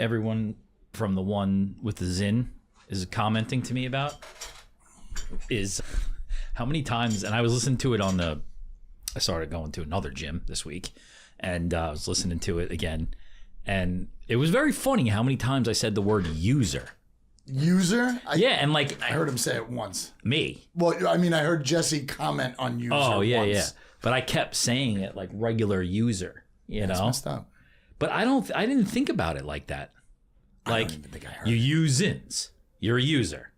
everyone from the one with the Zin is commenting to me about is how many times, and I was listening to it I started going to another gym this week, and I was listening to it again, and it was very funny how many times I said the word user. User? And like... I heard him say it once. Me? Well, I mean, I heard Jesse comment on user once. But I kept saying it like regular user, you know? That's messed up. But I didn't think about it like that. Like, I don't even think I heard you it. use Zins, you're a user.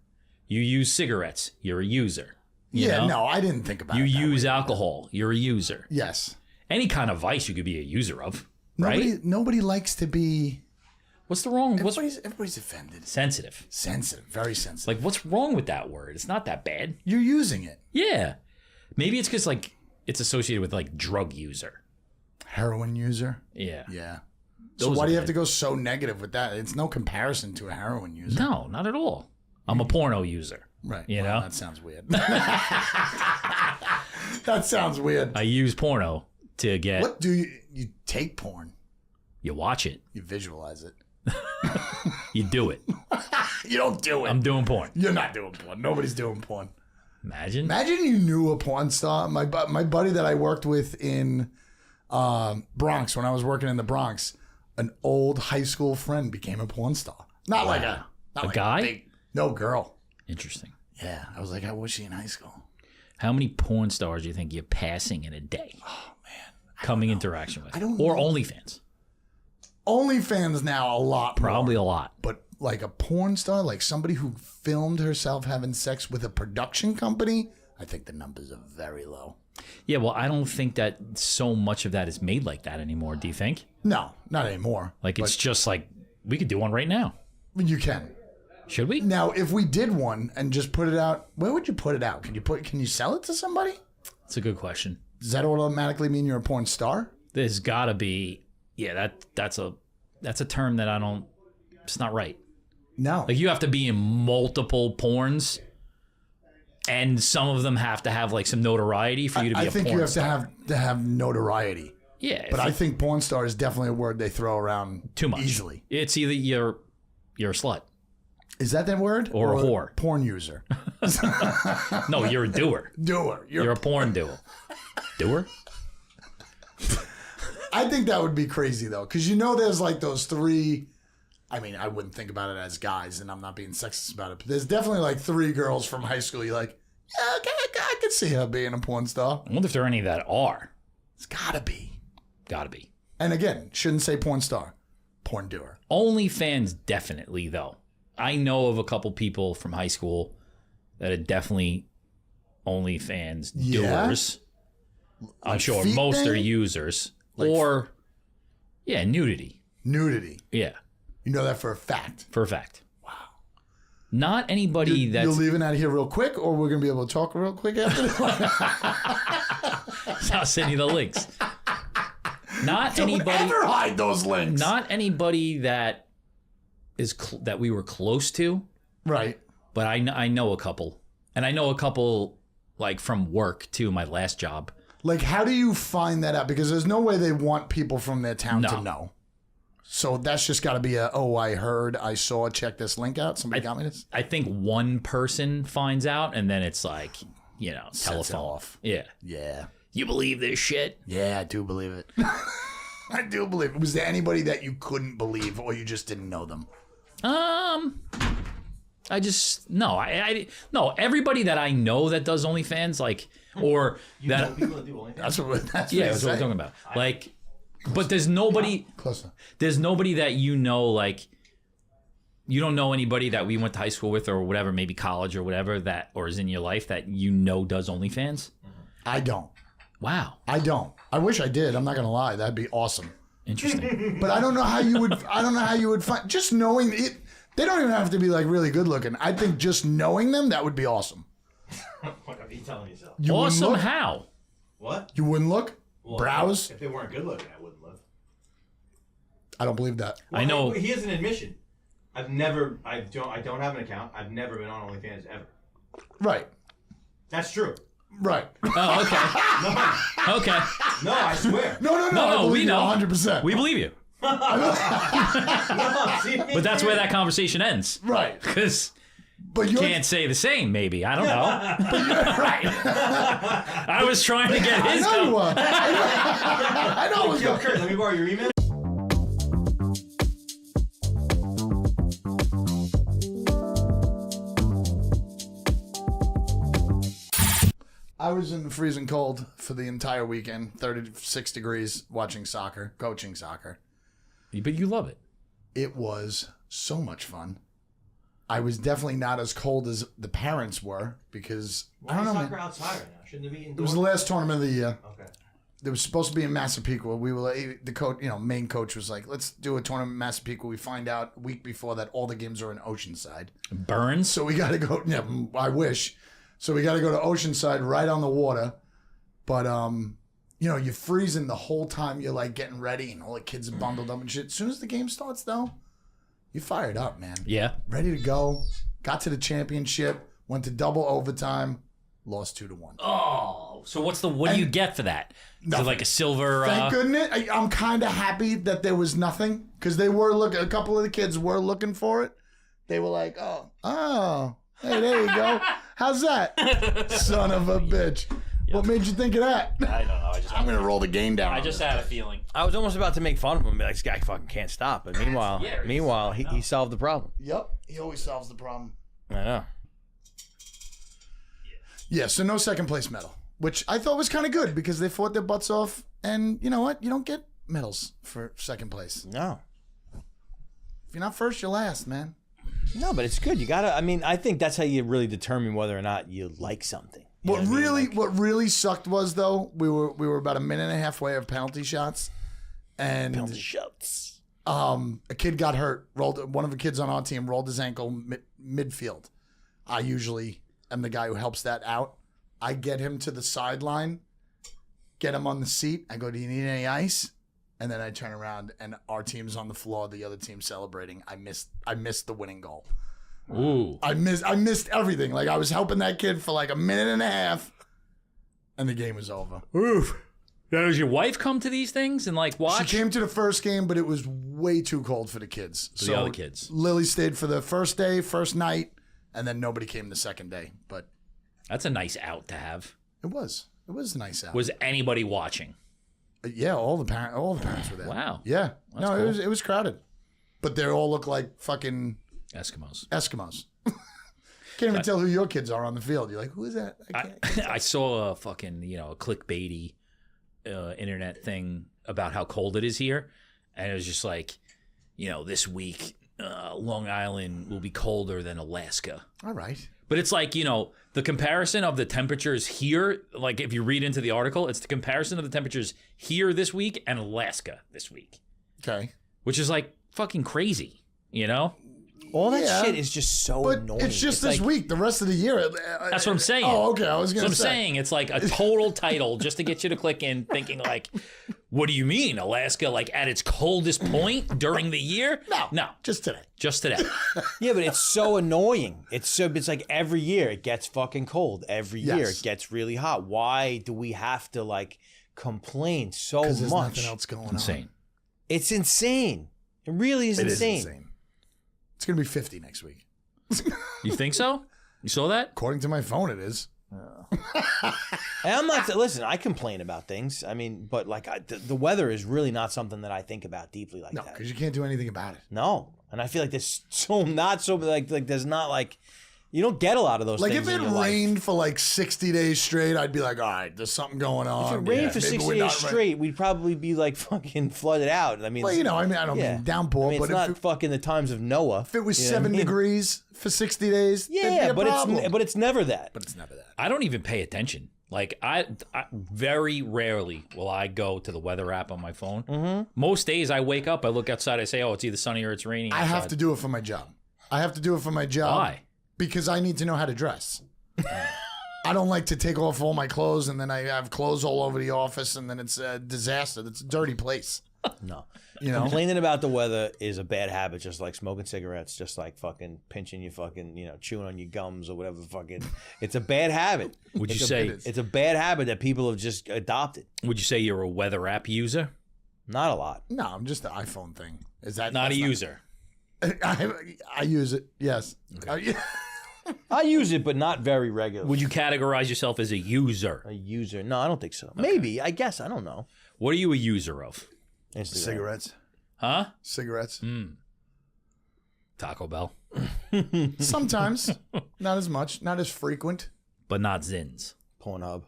You use cigarettes, you're a user. You know? No, I didn't think about You it. You use alcohol, you're a user. Yes. Any kind of vice you could be a user of, right? Nobody likes to be... What's the wrong? Everybody's offended. Sensitive. Sensitive. Very sensitive. Like, what's wrong with that word? It's not that bad. You're using it. Yeah. Maybe it's because, like, it's associated with, like, drug user. Heroin user? Yeah. Yeah. So why do you have to go so negative with that? It's no comparison to a heroin user. No, not at all. I'm a porno user. Right. You know? That sounds weird. That sounds weird. I use porno to get... What do you take porn? You watch it. You visualize it. You do it. You don't do it. I'm doing porn. You're not doing porn. Nobody's doing porn. Imagine you knew a porn star. My buddy that I worked with in Bronx, when I was working in the Bronx, an old high school friend became a porn star. Not like a guy? No, girl. Interesting. Yeah. I was like, how was she in high school? How many porn stars do you think you're passing in a day? Oh, man. Coming interaction with. I don't Or know. OnlyFans. OnlyFans now a lot more. Probably a lot. But like a porn star, like somebody who filmed herself having sex with a production company, I think the numbers are very low. Yeah, well, I don't think that so much of that is made like that anymore. Do you think? No, not anymore. Like, it's just like, we could do one right now. You can. Should we? Now, if we did one and just put it out, where would you put it out? Can you sell it to somebody? That's a good question. Does that automatically mean you're a porn star? There's got to be, that's a term that I don't, it's not right. No. Like, you have to be in multiple porns, and some of them have to have like some notoriety for you to be a porn star. I think you have to have notoriety. Yeah. But I think porn star is definitely a word they throw around too much. Easily. It's either you're a slut. Is that word? Or a whore. Porn user. No, you're a doer. Doer. You're a porn doer. Doer? I think that would be crazy, though, because there's like those three. I mean, I wouldn't think about it as guys, and I'm not being sexist about it, but there's definitely like three girls from high school. You're like, yeah, I could see her being a porn star. I wonder if there are any that are. It's gotta be. Gotta be. And again, shouldn't say porn star. Porn doer. OnlyFans, definitely, though. I know of a couple people from high school that are definitely OnlyFans doers. I'm sure most are users. Like, or, nudity. Nudity. Yeah. You know that for a fact. For a fact. Wow. Not anybody that's... You're leaving out of here real quick, or we're going to be able to talk real quick after this? I'll send you the links. Not Don't anybody... ever hide those links. Not anybody that is that we were close to. Right. But I know a couple. And I know a couple, like, from work, too, my last job. Like, how do you find that out? Because there's no way they want people from their town to know. So that's just got to be I heard, I saw, check this link out. Somebody got me this. I think one person finds out, and then it's like, telephone off. Yeah. Yeah. You believe this shit? Yeah, I do believe it. I do believe it. Was there anybody that you couldn't believe, or you just didn't know them? I just no. No. Everybody that I know that does OnlyFans, like, or that people that do OnlyFans. That's what that's what we're talking about. Like, but there's nobody. Closer. There's nobody that like. You don't know anybody that we went to high school with or whatever, maybe college or whatever, that or is in your life that does OnlyFans. I don't. Wow. I don't. I wish I did. I'm not gonna lie. That'd be awesome. Interesting. But I don't know how you would. I don't know how you would find. Just knowing it. They don't even have to be like really good looking. I think just knowing them, that would be awesome. What are you telling yourself? You wouldn't Awesome look? how? What? You wouldn't look? Well, Browse? If they weren't good looking, I wouldn't look. I don't believe that. I know. Here's an admission. I don't have an account. I've never been on OnlyFans ever. Right. That's true. Right. Oh, okay. No, Okay. no, I swear. No. No, I believe we you know. 100%. We believe you. No, I'm serious. But that's where that conversation ends. Right. Because But you can't say the same, maybe. I don't know. But you're right. I was trying to get his. I know you were. I know I was Yo, going. Kurt, let me borrow your email. I was in the freezing cold for the entire weekend, 36 degrees, watching soccer, coaching soccer. But you love it. It was so much fun. I was definitely not as cold as the parents were because I don't know, Soccer man. outside right now. Shouldn't it be It indoors? was the last tournament of the year. Okay. It was supposed to be in Massapequa. We were the coach, main coach was like, "Let's do a tournament in Massapequa." We find out a week before that all the games are in Oceanside, Burns. so we got to go. Yeah, I wish. So we got to go to Oceanside, right on the water. But you're freezing the whole time. You're like getting ready, and all the kids are bundled up and shit. As soon as the game starts, though, you fired up, man. Yeah. Ready to go. Got to the championship. Went to double overtime. Lost 2-1. Oh, so what do you get for that? Is it like a silver? Thank goodness. I'm kind of happy that there was nothing because they were a couple of the kids were looking for it. They were like, oh, hey, there you go. How's that? Son of a bitch. What made you think of that? I don't know. I'm going to roll the game down. I just had a feeling. I was almost about to make fun of him and be like, this guy fucking can't stop. But meanwhile, he solved the problem. Yep. He always solves the problem. I know. Yeah, so no second place medal, which I thought was kind of good because they fought their butts off. And you know what? You don't get medals for second place. No. If you're not first, you're last, man. No, but it's good. You gotta. I mean, I think that's how you really determine whether or not you like something. You know what I mean? What really sucked was though we were about a minute and a half away of penalty shots, and Penalty shots. a kid got hurt. One of the kids on our team rolled his ankle midfield. I usually am the guy who helps that out. I get him to the sideline, get him on the seat. I go, "Do you need any ice?" And then I turn around and our team's on the floor. The other team's celebrating. I missed the winning goal. Ooh. I missed everything. Like I was helping that kid for like a minute and a half, and the game was over. Oof. Now, does your wife come to these things and like watch? She came to the first game, but it was way too cold for the kids. For the other kids. Lily stayed for the first day, first night, and then nobody came the second day. But That's a nice out to have. it was nice out. Was anybody watching? Yeah, all the parents were there. Wow. Yeah, That's no, cool. it was crowded, but they all look like fucking Eskimos. Eskimos. Can't even tell who your kids are on the field. You're like, who is that? I can't. I saw a fucking, a clickbaity internet thing about how cold it is here. And it was just like, this week, Long Island will be colder than Alaska. All right. But it's like, the comparison of the temperatures here, like if you read into the article, it's the comparison of the temperatures here this week and Alaska this week, Okay. which is like fucking crazy, All that Yeah. shit is just so But annoying. it's just this like, week. The rest of the year. That's what I'm saying. Oh, okay. I was So going I'm to say. saying it's like a total title just to get you to click in thinking like, what do you mean? Alaska like at its coldest point during the year? No. Just today. Just today. Yeah, but it's so annoying. It's like every year it gets fucking cold. Every year Yes. it gets really hot. Why do we have to like complain so Because there's much? nothing else going on. Insane. It's insane. It really is It insane. is insane. It's going to be 50 next week. You think so? You saw that? According to my phone, it is. And I'm not. Listen, I complain about things. I mean, but like the weather is really not something that I think about deeply like No, that. because you can't do anything about it. No, and I feel like there's like there's not like you don't get a lot of those. Like things if it in your life. rained for like 60 days straight, I'd be like, all right, there's something going on. If it rained for maybe 60 we're days not straight, we'd probably be like fucking flooded out. I mean, Well, I don't mean downpour, I mean, but it's not fucking the times of Noah. if it was you know what I 7 mean? degrees for 60 days, there'd be Yeah, a but problem. it's never that. But it's never that. I don't even pay attention. Like I very rarely will I go to the weather app on my phone. Mm-hmm. Most days I wake up, I look outside, I say, oh, it's either sunny or it's raining. I outside. have to do it for my job. Why? Because I need to know how to dress. I don't like to take off all my clothes and then I have clothes all over the office and then it's a disaster. It's a dirty place. No. You know? Complaining about the weather is a bad habit, just like smoking cigarettes, just like fucking pinching your fucking, chewing on your gums or whatever fucking. It's a bad habit. Would you It's a- say It's a bad habit that people have just adopted. would you say you're a weather app user? Not a lot. No, I'm just the iPhone thing. Is that Not a that's user. I use it. Yes. Okay. I use it, but not very regularly. Would you categorize yourself as a user? A user? No, I don't think so. Maybe. I guess. I don't know. What are you a user of? Instagram. Cigarettes. Huh? Cigarettes. Taco Bell. Sometimes. Not as much. Not as frequent. But not Zins. Pornhub.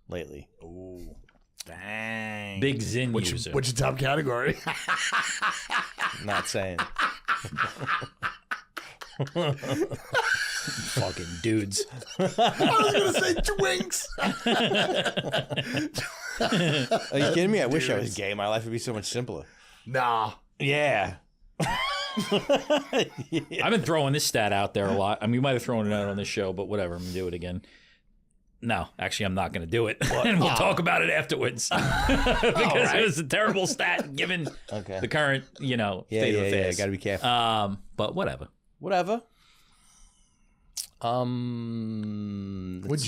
Lately. Ooh. Dang. Big Zin user. What's your top category? Not saying. Fucking dudes. I was going to say twinks. Are you kidding me? I wish I was gay. My life would be so much simpler. Nah. Yeah. I've been throwing this stat out there a lot. I mean, we might have thrown it out on this show, but whatever. I'm going to do it again. No, actually, I'm not going to do it. And we'll talk about it afterwards. Because it was a terrible stat given the current, state of affairs. Yeah, got to be careful. But whatever. Whatever. What'd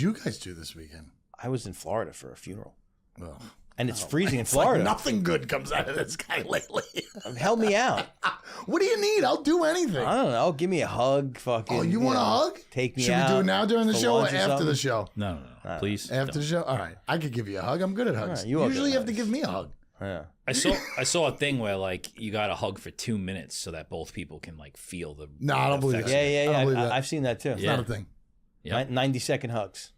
you guys do this weekend? I was in Florida for a funeral. Ugh. And it's freezing in It's like Florida. nothing good comes out of this guy lately. Help me out. What do you need? I'll do anything. I don't know. Give me a hug. Fucking. Oh, you want a hug? Take me Should out. we do it now during the for show or lunch after the something? show? No. Please. After don't. the show? All right. I could give you a hug. I'm good at hugs. right, you are Usually good you at have to give me a hug. Yeah. I saw a thing where you got to hug for 2 minutes so that both people can feel the. No, I don't believe effects. that. Yeah. I don't believe that. I've seen that too. It's not a thing. Yeah. 90-second hugs.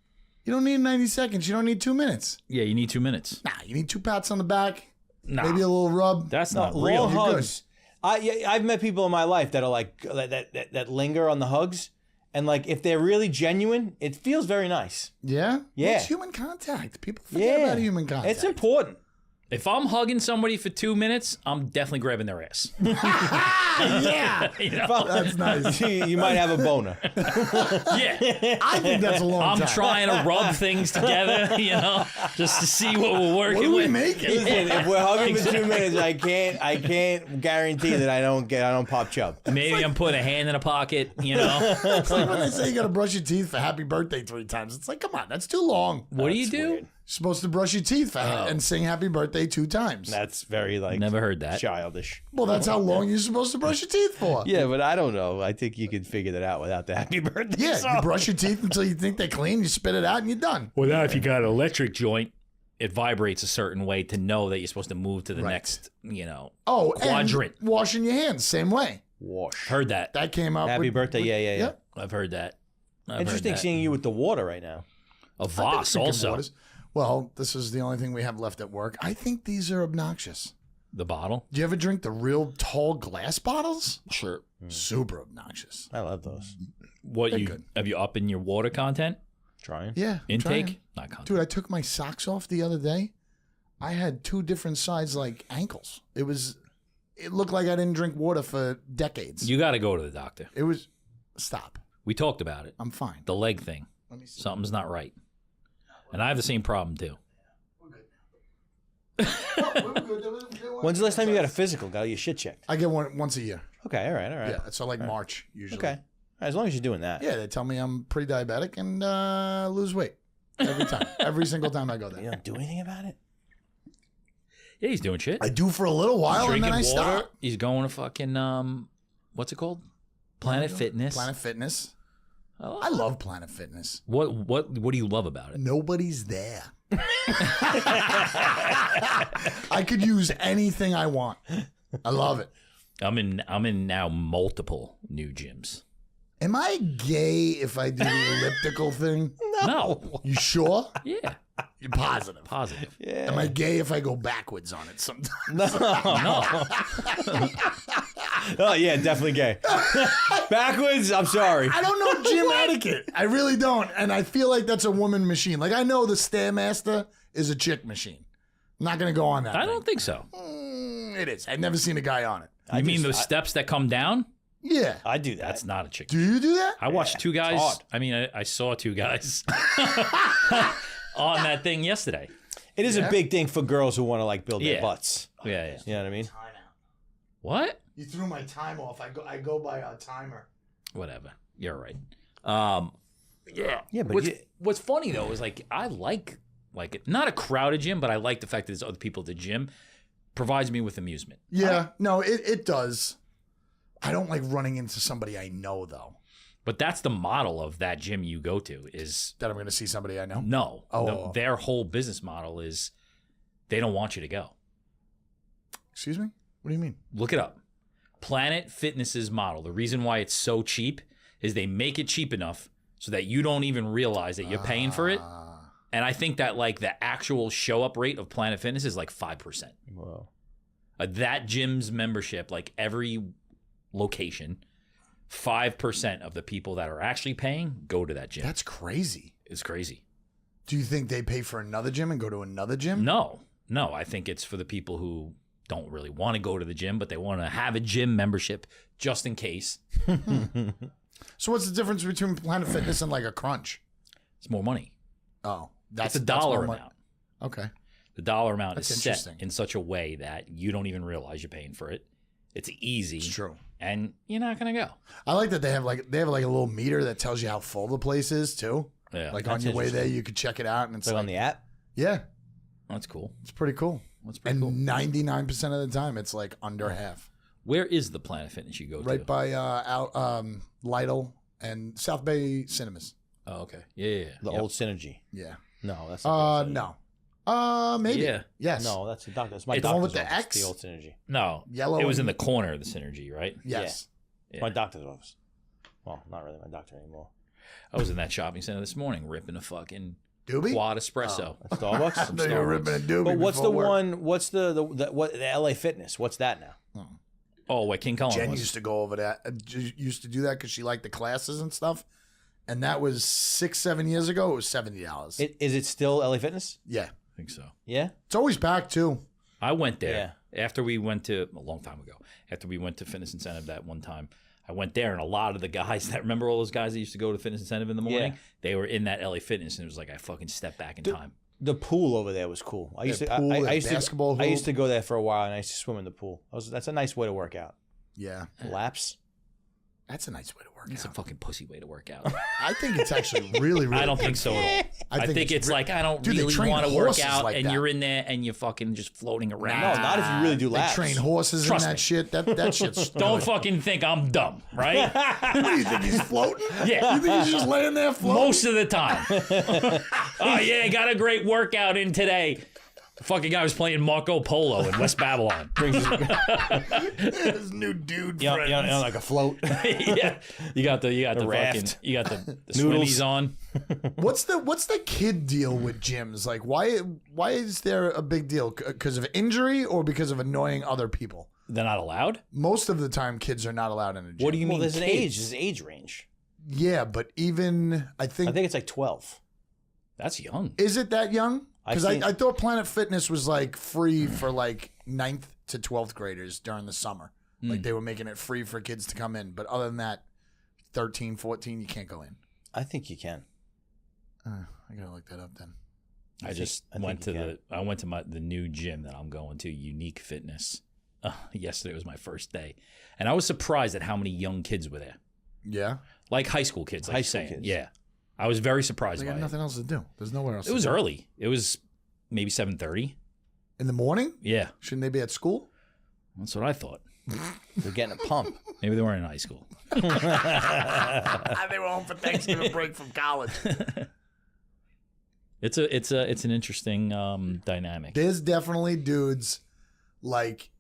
You don't need 90 seconds. You don't need 2 minutes. Yeah, you need 2 minutes. Nah, you need 2 pats on the back. Nah, Maybe a little rub. that's not Long real. hugs. I've met people in my life that are like that linger on the hugs, and if they're really genuine, it feels very nice. Yeah? Yeah. It's human contact. People forget about human contact. It's important. If I'm hugging somebody for 2 minutes, I'm definitely grabbing their ass. Yeah. That's nice. You might have a boner. Yeah. I think that's a long I'm time. trying to rub things together, just to see what we're working What are we with. making? Listen, if we're hugging for 2 minutes, I can't guarantee that I don't pop chub. Maybe I'm putting a hand in a pocket, It's like when they say you got to brush your teeth for happy birthday 3 times. It's like, come on, that's too long. What do you do? weird. You're supposed to brush your teeth and sing happy birthday 2 times. That's very Never heard that. childish. Well, that's how long you're supposed to brush your teeth for. Yeah, but I don't know. I think you can figure that out without the happy birthday. Yeah, song. you brush your teeth until you think they're clean, you spit it out, and you're done. Well, now if you got an electric joint, it vibrates a certain way to know that you're supposed to move to the next, Oh, quadrant. and washing your hands, same way. Wash. Heard that. That came up. Happy birthday. Yeah. Yep. I've heard that. Interesting seeing you with the water right now. A I've been Voss drinking also. waters. Well, this is the only thing we have left at work. I think these are obnoxious. The bottle? Do you ever drink the real tall glass bottles? Sure. Super obnoxious. I love those. What They're you good. have you up in your water content? Trying. Yeah. I'm Intake? trying. Not content. Dude, I took my socks off the other day. I had 2 different size ankles. It looked like I didn't drink water for decades. You got to go to the doctor. It was stop. We talked about it. I'm fine. The leg thing. Let me see. Something's not right. And I have the same problem too. We're good. We're good. When's the last time you got a physical? Got your shit checked? I get one once a year. Okay, all right. Yeah, so March usually. Okay. As long as you're doing that. Yeah, they tell me I'm pre-diabetic and lose weight every time. Every single time I go You there. don't do anything about it? Yeah, he's doing shit. I do for a little while and Drinking then I water. stop. He's going to fucking what's it called? Planet Fitness. Planet Fitness. Oh. I love Planet Fitness. What do you love about it? Nobody's there. I could use anything I want. I love it. I'm in now multiple new gyms. Am I gay if I do the elliptical thing? No. You sure? Yeah. You're positive. Positive. Yeah. Am I gay if I go backwards on it sometimes? No. Oh, yeah, definitely gay. Backwards? I'm sorry. I don't know gym etiquette. I really don't. And I feel like that's a woman machine. Like I know the Stairmaster is a chick machine. I'm not going to go on that. I thing. don't think so. It is. I've never seen a guy on it. You mean those steps that come down? Yeah. I do that. That's not a chick. Do you do that? I watched 2 guys. hard. I mean, I saw 2 guys on that thing yesterday. It is a big thing for girls who want to build their Yeah. butts. Yeah. You know what I mean? What? You threw my time off. I go by a timer. Whatever. You're right. Yeah. Yeah, but What's funny though is I like it. Not a crowded gym, but I like the fact that there's other people at the gym. Provides me with amusement. Yeah. No, it does. I don't like running into somebody I know though. But that's the model of that gym you go to is That I'm going to see somebody I know. no. Oh. Their whole business model is they don't want you to go. Excuse me? What do you mean? Look it up. Planet Fitness's model. The reason why it's so cheap is they make it cheap enough so that you don't even realize that you're paying for it. And I think that like the actual show up rate of Planet Fitness is like 5%. Whoa. That gym's membership, like every location, 5% of the people that are actually paying go to that gym. That's crazy. It's crazy. Do you think they pay for another gym and go to another gym? No, I think it's for the people who don't really want to go to the gym, but they want to have a gym membership just in case. So what's the difference between Planet Fitness and like a Crunch? It's more money. Oh, It's a dollar more amount. Okay. The dollar amount That's is set interesting. in such a way that you don't even realize you're paying for it. It's easy. It's true. And you're not going to go. I like that they have like a little meter that tells you how full the place is too. Yeah. Like on That's your way there, interesting. you could check it out, and it's Like like, on the app? yeah, That's cool. it's pretty cool. That's pretty And cool. 99% of the time, it's like under half. Where is the Planet Fitness you go Right to? by Lytle and South Bay Cinemas. Oh, okay. Yeah. The Yep. old Synergy. Yeah. No, that's not the old Synergy. No. Maybe. Yeah. Yes. No, that's the doctor. That's my It's the one doctor's with the office. X? The old Synergy. No. Yellow It was in and- the corner of the Synergy, right? Yes. Yeah. My doctor's office. Well, not really my doctor anymore. I was in that shopping center this morning ripping a fucking Doobie? quad espresso. At Starbucks? I thought you were ripping a doobie. But what's the before work. one? What's the LA Fitness? What's that now? Oh, wait, King Cullen Jen was. used to go over that. Used to do that because she liked the classes and stuff. And that was 6-7 years ago. It was $70. Is it still LA Fitness? Yeah. I think so. Yeah. It's always packed too. I went there after we went to a long time ago. After we went to Fitness Incentive that one time, I went there, and a lot of the guys that remember all those guys that used to go to Fitness Incentive in the morning, Yeah. they were in that LA Fitness, and it was like I fucking stepped back in time. The pool over there was cool. I used to. pool, I that used basketball to. I used hoop. to go there for a while, and I used to swim in the pool. That's a nice way to work out. Yeah. Laps. That's a nice way to work It's a out. fucking pussy way to work out. I think it's actually really, really I don't think so at all. I think it's re- like I don't Dude, they really train want to work horses out, like and that. you're in there and you're fucking just floating around. No, not if you really do They laps. train horses Trust and that me. shit. That shit's Don't fucking think I'm dumb, right? What do you think he's floating? Yeah. You think he's just laying there floating? Most of the time. Oh yeah, got a great workout in today. The fucking guy was playing Marco Polo in West Babylon. His new dude You know, friends. like a float. Yeah, you got the raft. fucking you got the Noodles. swimmies on. What's the kid deal with gyms? Like, why is there a big deal? Because of injury or because of annoying other people? They're not allowed. Most of the time, kids are not allowed in a gym. What do you Well, mean? there's an kids? age. There's an age range. Yeah, but even I I think think it's like 12. That's young. is it that young? Because I've seen- I thought Planet Fitness was like free for like 9th to 12th graders during the summer. Like they were making it free for kids to come in. But other than that, 13, 14, you can't go in. I think you can. I gotta look that up then. I just I think went you to the new gym that I'm going to, Unique Fitness. Yesterday was my first day, and I was surprised at how many young kids were there, Yeah, like high school kids. Like High you're school saying. kids. Yeah, I was very surprised they by got it. nothing else to do. There's nowhere else. It was to do. early. It was maybe 7:30. in the morning. Yeah, Shouldn't they be at school? that's what I thought. They're getting a pump. Maybe they weren't in high school. They were home for Thanksgiving break from college. It's an interesting dynamic. There's definitely dudes like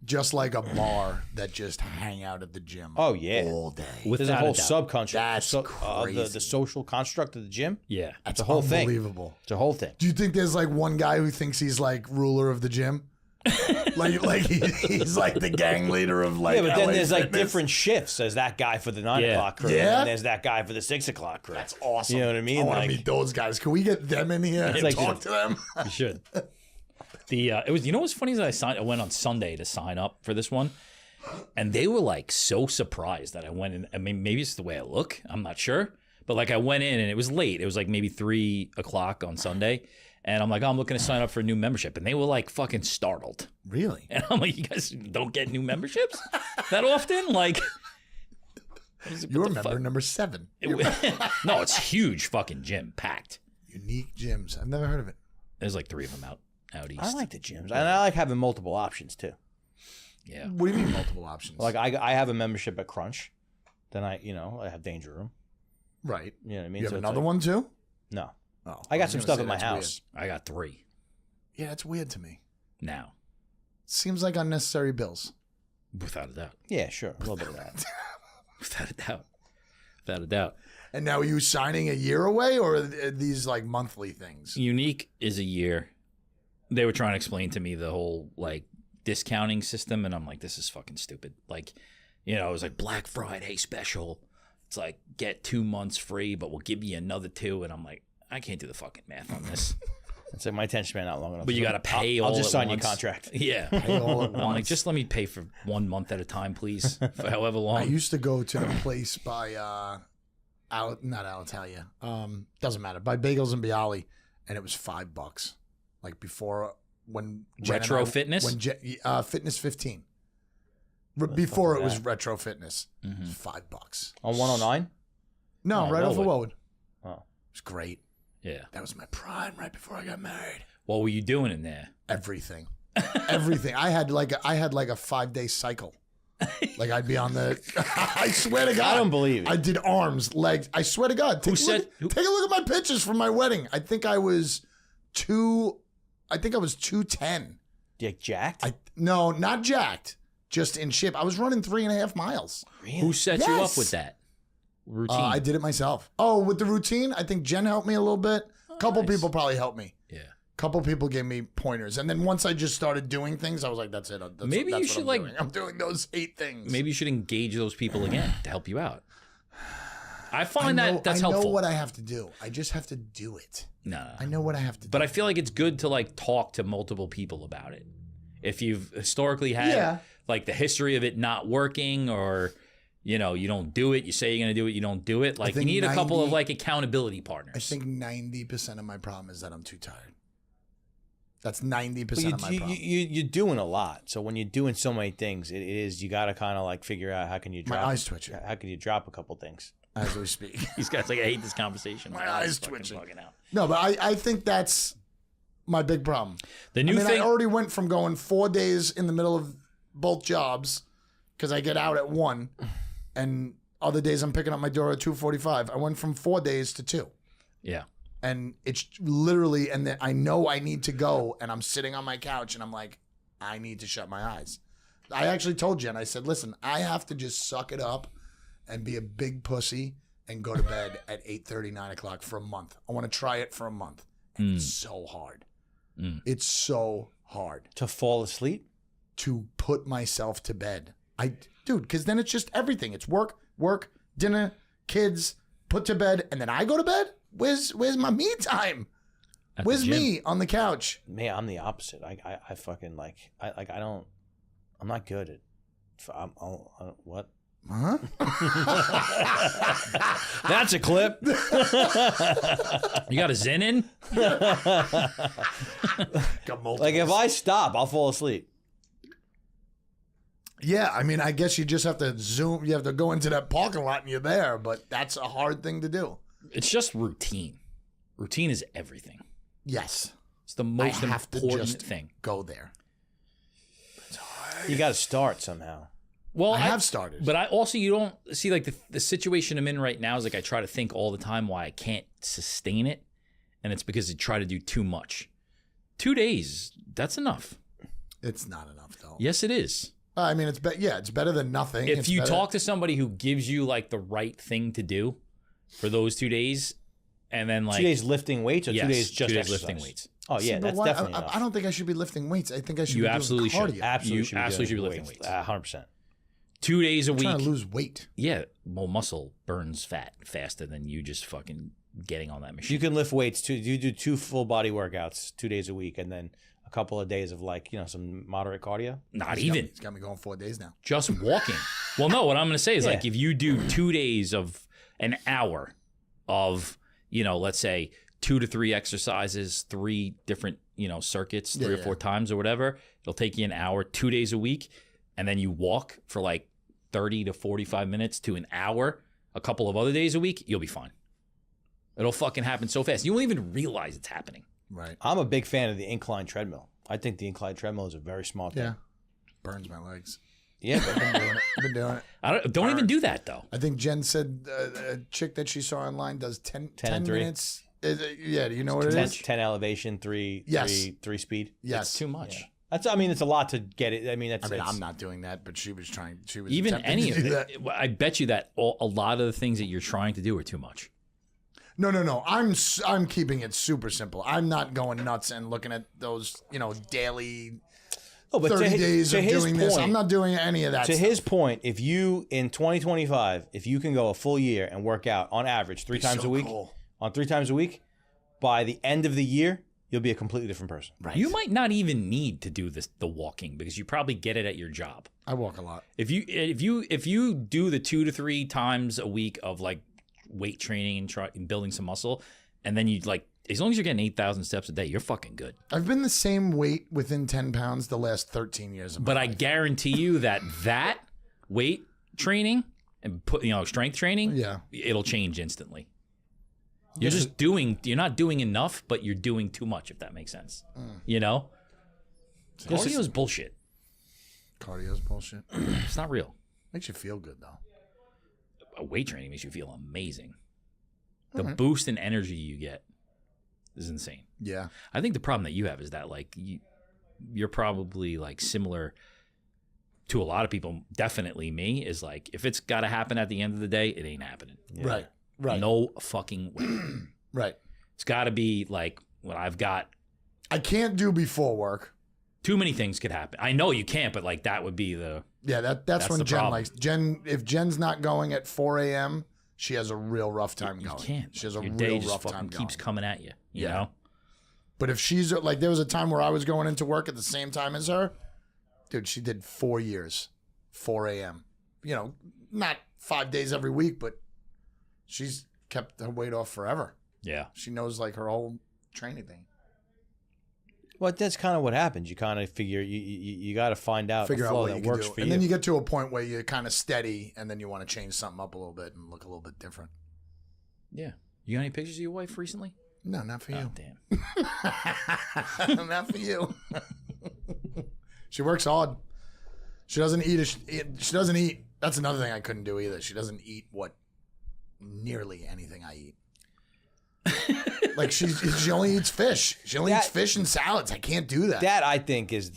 just like a bar that just hang out at the gym. Oh, yeah. all day. There's a Without whole a doubt. subculture. That's the crazy. social construct of the gym. Yeah, That's a whole thing. unbelievable. It's a whole thing. Do you think there's like one guy who thinks he's like ruler of the gym? he's like the gang leader of like. Yeah, but then LA there's like Fitness? different shifts. There's that guy for the 9 Yeah. o'clock crew. Yeah? And there's that guy for the 6 o'clock crew. That's awesome. You know what I mean? I want Like- to meet those guys. Can we get them in here and like- talk to them? you should. It was, you know what's funny is I went on Sunday to sign up for this one, and they were like so surprised that I went in. I mean, maybe it's the way I look. I'm not sure, but like I went in and it was late. It was like maybe 3 o'clock on Sunday, and I'm like, oh, I'm looking to sign up for a new membership, and they were like fucking startled. Really? And I'm like, you guys don't get new memberships that often? Like, I was like, You what the remember fuck? number 7. No, it's huge fucking gym, packed. Unique gyms. I've never heard of it. There's like 3 of them out east. I like the gyms. And I like having multiple options too. Yeah. What do you mean multiple options? Like I have a membership at Crunch, then I have Danger Room. right. You know what I mean? You have So it's another like- one too? No, Oh, I got was some gonna stuff say at my that's house. I got 3 weird. Yeah, that's weird to me. now, Seems like unnecessary bills. without a doubt. Yeah, sure, a little bit of that. Without a doubt. Without a doubt. And now are you signing a year away, or are these like monthly things? Unique is a year. They were trying to explain to me the whole like discounting system, and I'm like, this is fucking stupid. Like, you know, it was like Black Friday special. It's like get 2 months free, but we'll give you another 2. And I'm like, I can't do the fucking math on this. It's like my attention span not long enough. But you got to pay all I'll just at sign once. your contract. Yeah. Pay all at I'm like, once. just let me pay for 1 month at a time, please, for however long. I used to go to the place by not Alitalia. Doesn't matter. By Bagels and Bialy, and it was $5. Like before when Jen and Retro Fitness? When Fitness 15. Before it was that? Retro Fitness. It Mm-hmm. was $5. On 109. No, Oh, right off of Wellwood. Wellwood. Oh, It was great. Yeah. That was my prime right before I got married. What were you doing in there? Everything. Everything. I had like a 5-day cycle. Like I'd be on the I swear to God. I don't believe it. I did arms, legs. I swear to God. Take a look at my pictures from my wedding. I think I was 210. Dick jacked. No, not jacked. Just in shape. I was running 3.5 miles. Who set you up Yes. with that routine? I did it myself. Oh, with the routine, I think Jen helped me a little bit. A couple nice. people probably helped me. Yeah. Couple people gave me pointers, and then once I just started doing things, I was like, "That's it." Maybe you what should, I'm like- doing. I'm doing those 8 things. Maybe you should engage those people again to help you out. I find that's I know helpful. what I have to do. I just have to do it. No. I know what I have to do. But I feel like it's good to like talk to multiple people about it. If you've historically had Yeah. like the history of it not working, or you know, you don't do it, you say you're going to do it, you don't do it. Like you think need a couple of 90 like accountability partners. I think 90% of my problem is that I'm too tired. That's 90% But of my problem. you're doing a lot. So when you're doing so many things, it is you got to kind of like figure out how can you drop. My eyes twitching How can you drop a couple things? as we speak. These guys like, I hate this conversation. My eyes fucking twitching. bugging out. No, but I think that's my big problem. The new I thing. already went from going 4 days in the middle of both jobs because I get out at 1, and other days I'm picking up my daughter at 2:45. I went from 4 days to 2. Yeah. And it's literally, and then I know I need to go, and I'm sitting on my couch, and I'm like, I need to shut my eyes. I actually told Jen, I said, listen, I have to just suck it up and be a big pussy and go to bed at 8:30, 9 o'clock for a month. I want to try it for a month. And it's so hard. It's so hard To fall asleep? to put myself to bed. Dude, because then it's just everything. It's work, dinner, kids, put to bed, and then I go to bed? Where's my me time? At the Where's gym. me on the couch? Man, I'm the opposite. I fucking like I don't. I'm not good at. What? Huh? That's a clip. You got a Zen in? Like if I stop, I'll fall asleep. Yeah, I mean, I guess you just have to zoom. You have to go into that parking lot and you're there, but that's a hard thing to do. It's just routine. Routine is everything. Yes. It's the most I have to important just thing. go there. You got to start somehow. Well, I have started. But I also, you don't see like the situation I'm in right now is like I try to think all the time why I can't sustain it. And it's because I try to do too much. 2 days, that's enough. It's not enough, though. Yes, it is. I mean, it's better than nothing. If It's you better- talk to somebody who gives you like the right thing to do for those 2 days, and then like 2 days lifting weights or yes, 2 days just 2 days exercise? lifting weights. Oh See, yeah, but that's why- definitely I enough. don't think I should be lifting weights. I think I should You be absolutely doing should. cardio. Absolutely You should be absolutely doing should be lifting weights. 100%. 2 days a I'm trying week. to lose weight. Yeah, well, muscle burns fat faster than you just fucking getting on that machine. You can lift weights too. You do 2 full body workouts 2 days a week, and then a couple of days of like some moderate cardio. Not He's got- even He's got me going 4 days now. just walking. Well, no, what I'm going to say is Yeah. like if you do 2 days of an hour of, let's say 2 to 3 exercises, 3 different, circuits, 3 or 4 times or whatever, it'll take you an hour, 2 days a week. And then you walk for like 30 to 45 minutes to an hour, a couple of other days a week, you'll be fine. It'll fucking happen so fast. You won't even realize it's happening. Right. I'm a big fan of the incline treadmill. I think the incline treadmill is a very smart thing. Yeah. burns my legs. Yeah, I've been doing it. Don't even do that though. I think Jen said a chick that she saw online does 10 and 3. minutes. Yeah, do you know what it is? 10 elevation, 3 speed. Yes. It's too much. Yeah. I mean, it's a lot to get it. I mean, I'm not doing that, but she was trying. She was Even attempting any to of do that. it. A bet you that a lot of the things that you're trying to do are too much. No. I'm keeping it super simple. I'm not going nuts and looking at those, daily. Oh, but 30 days to of his doing this. point- I'm not doing any of that. To stuff. his point, if you in 2025, if you can go a full year and work out on average 3 times so a week, cool. on 3 times a week, by the end of the year, you'll be a completely different person. Right. You might not even need to do the walking because you probably get it at your job. I walk a lot. If you do the 2 to 3 times a week of like weight training and building some muscle, and then you like as long as you're getting 8,000 steps a day, you're fucking good. I've been the same weight within 10 pounds the last 13 years of my But I life. guarantee you that weight training and strength training, Yeah. it'll change instantly. You're not doing enough, but you're doing too much, if that makes sense. You know? Cardio is bullshit. Cardio's bullshit. It's not real. Makes you feel good, though. Weight training makes you feel amazing. The boost in energy you get is insane. Yeah. I think the problem that you have is that like you're probably like similar to a lot of people, definitely me, is like if it's got to happen at the end of the day, it ain't happening. Yeah. Right. No fucking way. Right. It's got to be like when I've got I can't do before work. too many things could happen. I know you can't, but like that would be Yeah, that's when the Jen problem. likes. If Jen's not going at 4 a.m., she has a real rough time you going. can't. She has a Your real day just rough fucking time going. keeps coming at you. You Yeah. know? But if she's like, there was a time where I was going into work at the same time as her. Dude, she did 4 years, 4 a.m. Not 5 days every week, but she's kept her weight off forever. Yeah. She knows like her whole training thing. Well, that's kind of what happens. You kind of figure you got to find out Figure a out flow what that you can works do. for And you. then you get to a point where you're kind of steady and then you want to change something up a little bit and look a little bit different. Yeah. You got any pictures of your wife recently? No, not for Oh, you. damn. Not for you. She works hard. She doesn't eat. She doesn't eat. That's another thing I couldn't do either. She doesn't eat nearly anything I eat. Like she only eats fish. She only eats fish and salads. I can't do that. That I think is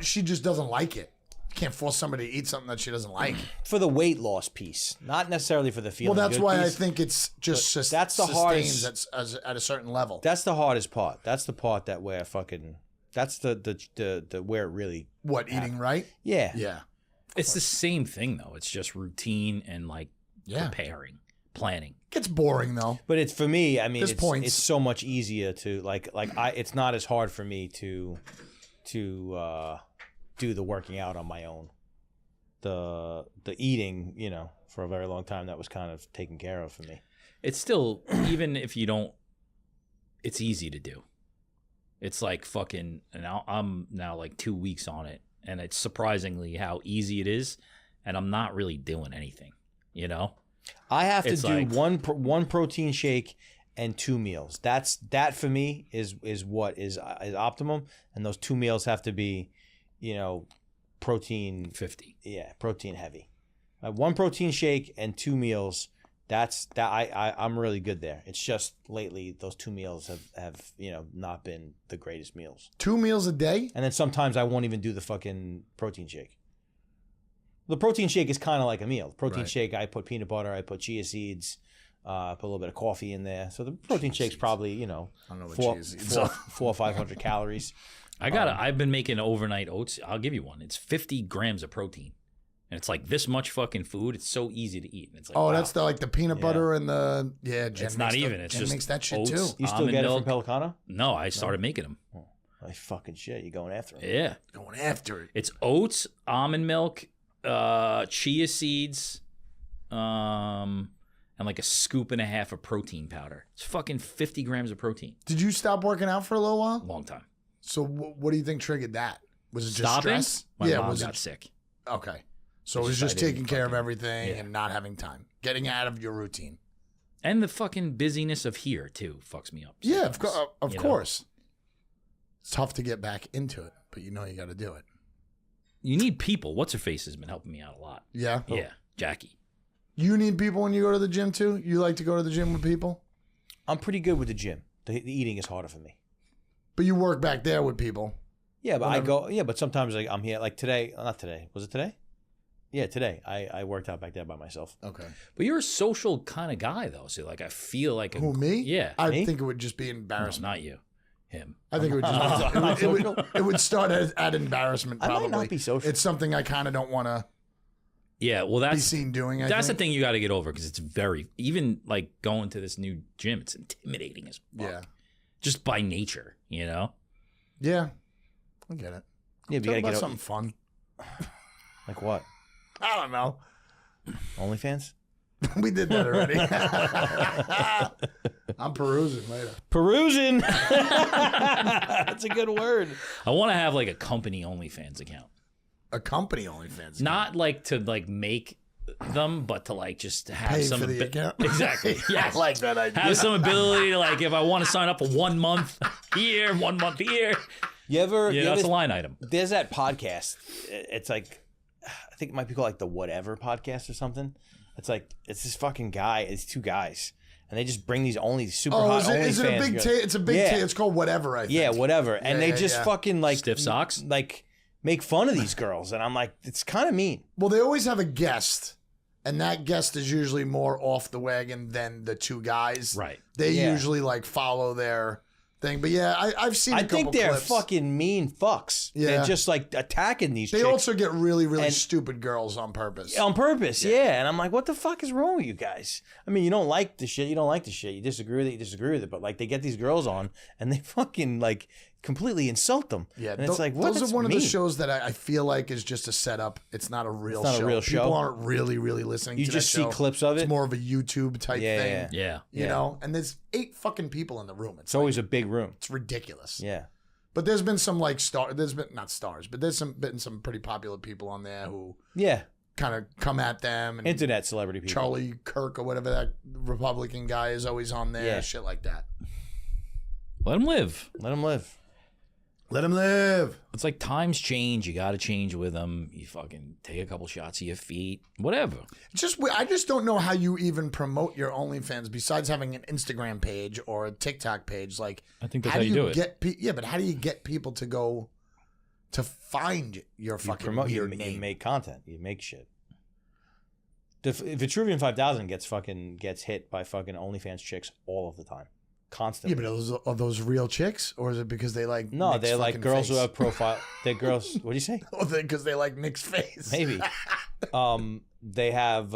She just doesn't like it. You can't force somebody to eat something that she doesn't like. for the weight loss piece, not necessarily for the feeling. Well, that's good why I piece. think it's just that's the sustains at a certain level. That's the hardest part. That's the part that where fucking. That's the where it really. What, eating right? Yeah. Yeah. It's the same thing though. It's just routine and like preparing, planning. Gets boring though. But it's for me. I mean, There's points. it's so much easier to like it's not as hard for me to do the working out on my own. The eating, for a very long time, that was kind of taken care of for me. It's still, even if you don't, it's easy to do. It's like fucking, and I'm now like 2 weeks on it, and it's surprisingly how easy it is, and I'm not really doing anything, I have to It's do like- one protein shake and 2 meals. That for me is what is optimum, and those 2 meals have to be, protein 50. Yeah, protein heavy. 1 protein shake and 2 meals. I'm really good there. It's just lately those 2 meals have not been the greatest meals. 2 meals a day? And then sometimes I won't even do the fucking protein shake. The protein shake is kind of like a meal. The protein Right. shake, I put peanut butter, I put chia seeds, put a little bit of coffee in there. So the protein shake's probably I don't know what four, chia seeds four, are. 400 or 500 calories. I've been making overnight oats. I'll give you one. It's 50 grams of protein. And it's like this much fucking food. It's so easy to eat. And it's like, Oh, wow. that's the peanut butter and the Jen It's not makes even. It's Jen just makes that shit oats. too. You still Almond get milk. it from Pelicano? No, I started making them. Like fucking shit, you're going after them. Yeah. Going after it. It's oats, almond milk, chia seeds, and like a scoop and a half of protein powder. It's fucking 50 grams of protein. Did you stop working out for a little while? Long time. So what do you think triggered that? Was it just Stopping? stress? My mom was got it sick. okay? So it It's was just just I didn't taking care of fucking- everything yeah. and not having time, getting out of your routine. And the fucking busyness of here, too, fucks me up. Yeah, sometimes, of you know? course. It's tough to get back into it, but you got to do it. you need people. What's her face has been helping me out a lot. Yeah. Yeah, Jackie. You need people when you go to the gym too? You like to go to the gym with people? I'm pretty good with the gym. The eating is harder for me. But you work back there with people. Yeah, but I go. Yeah, but sometimes I'm here. Like today, not today. Was it today? Yeah, today. I worked out back there by myself. Okay. But you're a social kind of guy, though. So, like, I feel like... Who, me? Yeah. I Me? think it would just be No, embarrassment. not you. Him. I think it would just it would start at embarrassment, I might probably. not be social. It's something I kind of don't want to Yeah, well, be that's... seen doing, I That's the think. thing you got to get over because it's very... Even, like, going to this new gym, it's intimidating as fuck. Yeah. Just by nature, you know? Yeah. I get it. Yeah, but you Talk gotta about get something fun. like what? I don't know. OnlyFans? We did that already. I'm perusing later. Perusing. That's a good word. I want to have, like, a company OnlyFans account. A company OnlyFans. Not, like, to, like, make them, but to, like, just have Pay some... for the account. Exactly. Yeah. I like that idea. Have some ability to, like, if I want to sign up for 1 month here, 1 month here. You ever? Yeah, you that's ever, a line item. There's that podcast. It's like, I think it might be called like the Whatever podcast or something. It's like it's this fucking guy. It's two guys, and they just bring these super Oh, hot is it a OnlyFans big girls. it's a big Yeah. it's called Whatever, I think. Yeah, whatever. And Yeah, they just yeah. fucking like Stiff socks? like make fun of these girls, and I'm like, it's kind of mean. Well, they always have a guest, and that guest is usually more off the wagon than the two guys. Right. They Yeah. usually like follow their thing. But yeah, I've seen a I couple think they're clips. fucking mean fucks. Yeah. They're just like attacking these They chicks. also get really, really And- stupid girls on purpose. On purpose, yeah. And I'm like, what the fuck is wrong with you guys? I mean, you don't like the shit, you disagree with it, you disagree with it. But like, they get these girls on and they fucking like completely insult them. Yeah, and it's like, what? those That's are one mean. of the shows that I feel like is just a setup. It's not a real not a show. real show. People aren't really, really listening You to just that see show. clips of it. It's more of a YouTube type Yeah, thing. yeah. Yeah. You Yeah. know, and there's 8 fucking people in the room. It's always a big room. It's ridiculous. Yeah. But there's been some like there's been not stars, but there's been some pretty popular people on there who Yeah. kind of come at them, and Internet celebrity people. Charlie Kirk or whatever that Republican guy is always on there, Yeah. shit like that. Let them live. Let them live. Let him live. It's like times change. You got to change with them. You fucking take a couple shots of your feet. Whatever. I just don't know how you even promote your OnlyFans besides having an Instagram page or a TikTok page. Like, I think that's how you do it. Yeah, but how do you get people to go to find your You fucking promote, you weird name? make content. You make shit. If Vitruvian 5000 gets hit by fucking OnlyFans chicks all of the time. Yeah, Constantly. but are those real chicks, or is it because they like No, Nick's they're like fucking girls who face? have profile. They're girls. What do you say? Or because they like Nick's face? Maybe. They have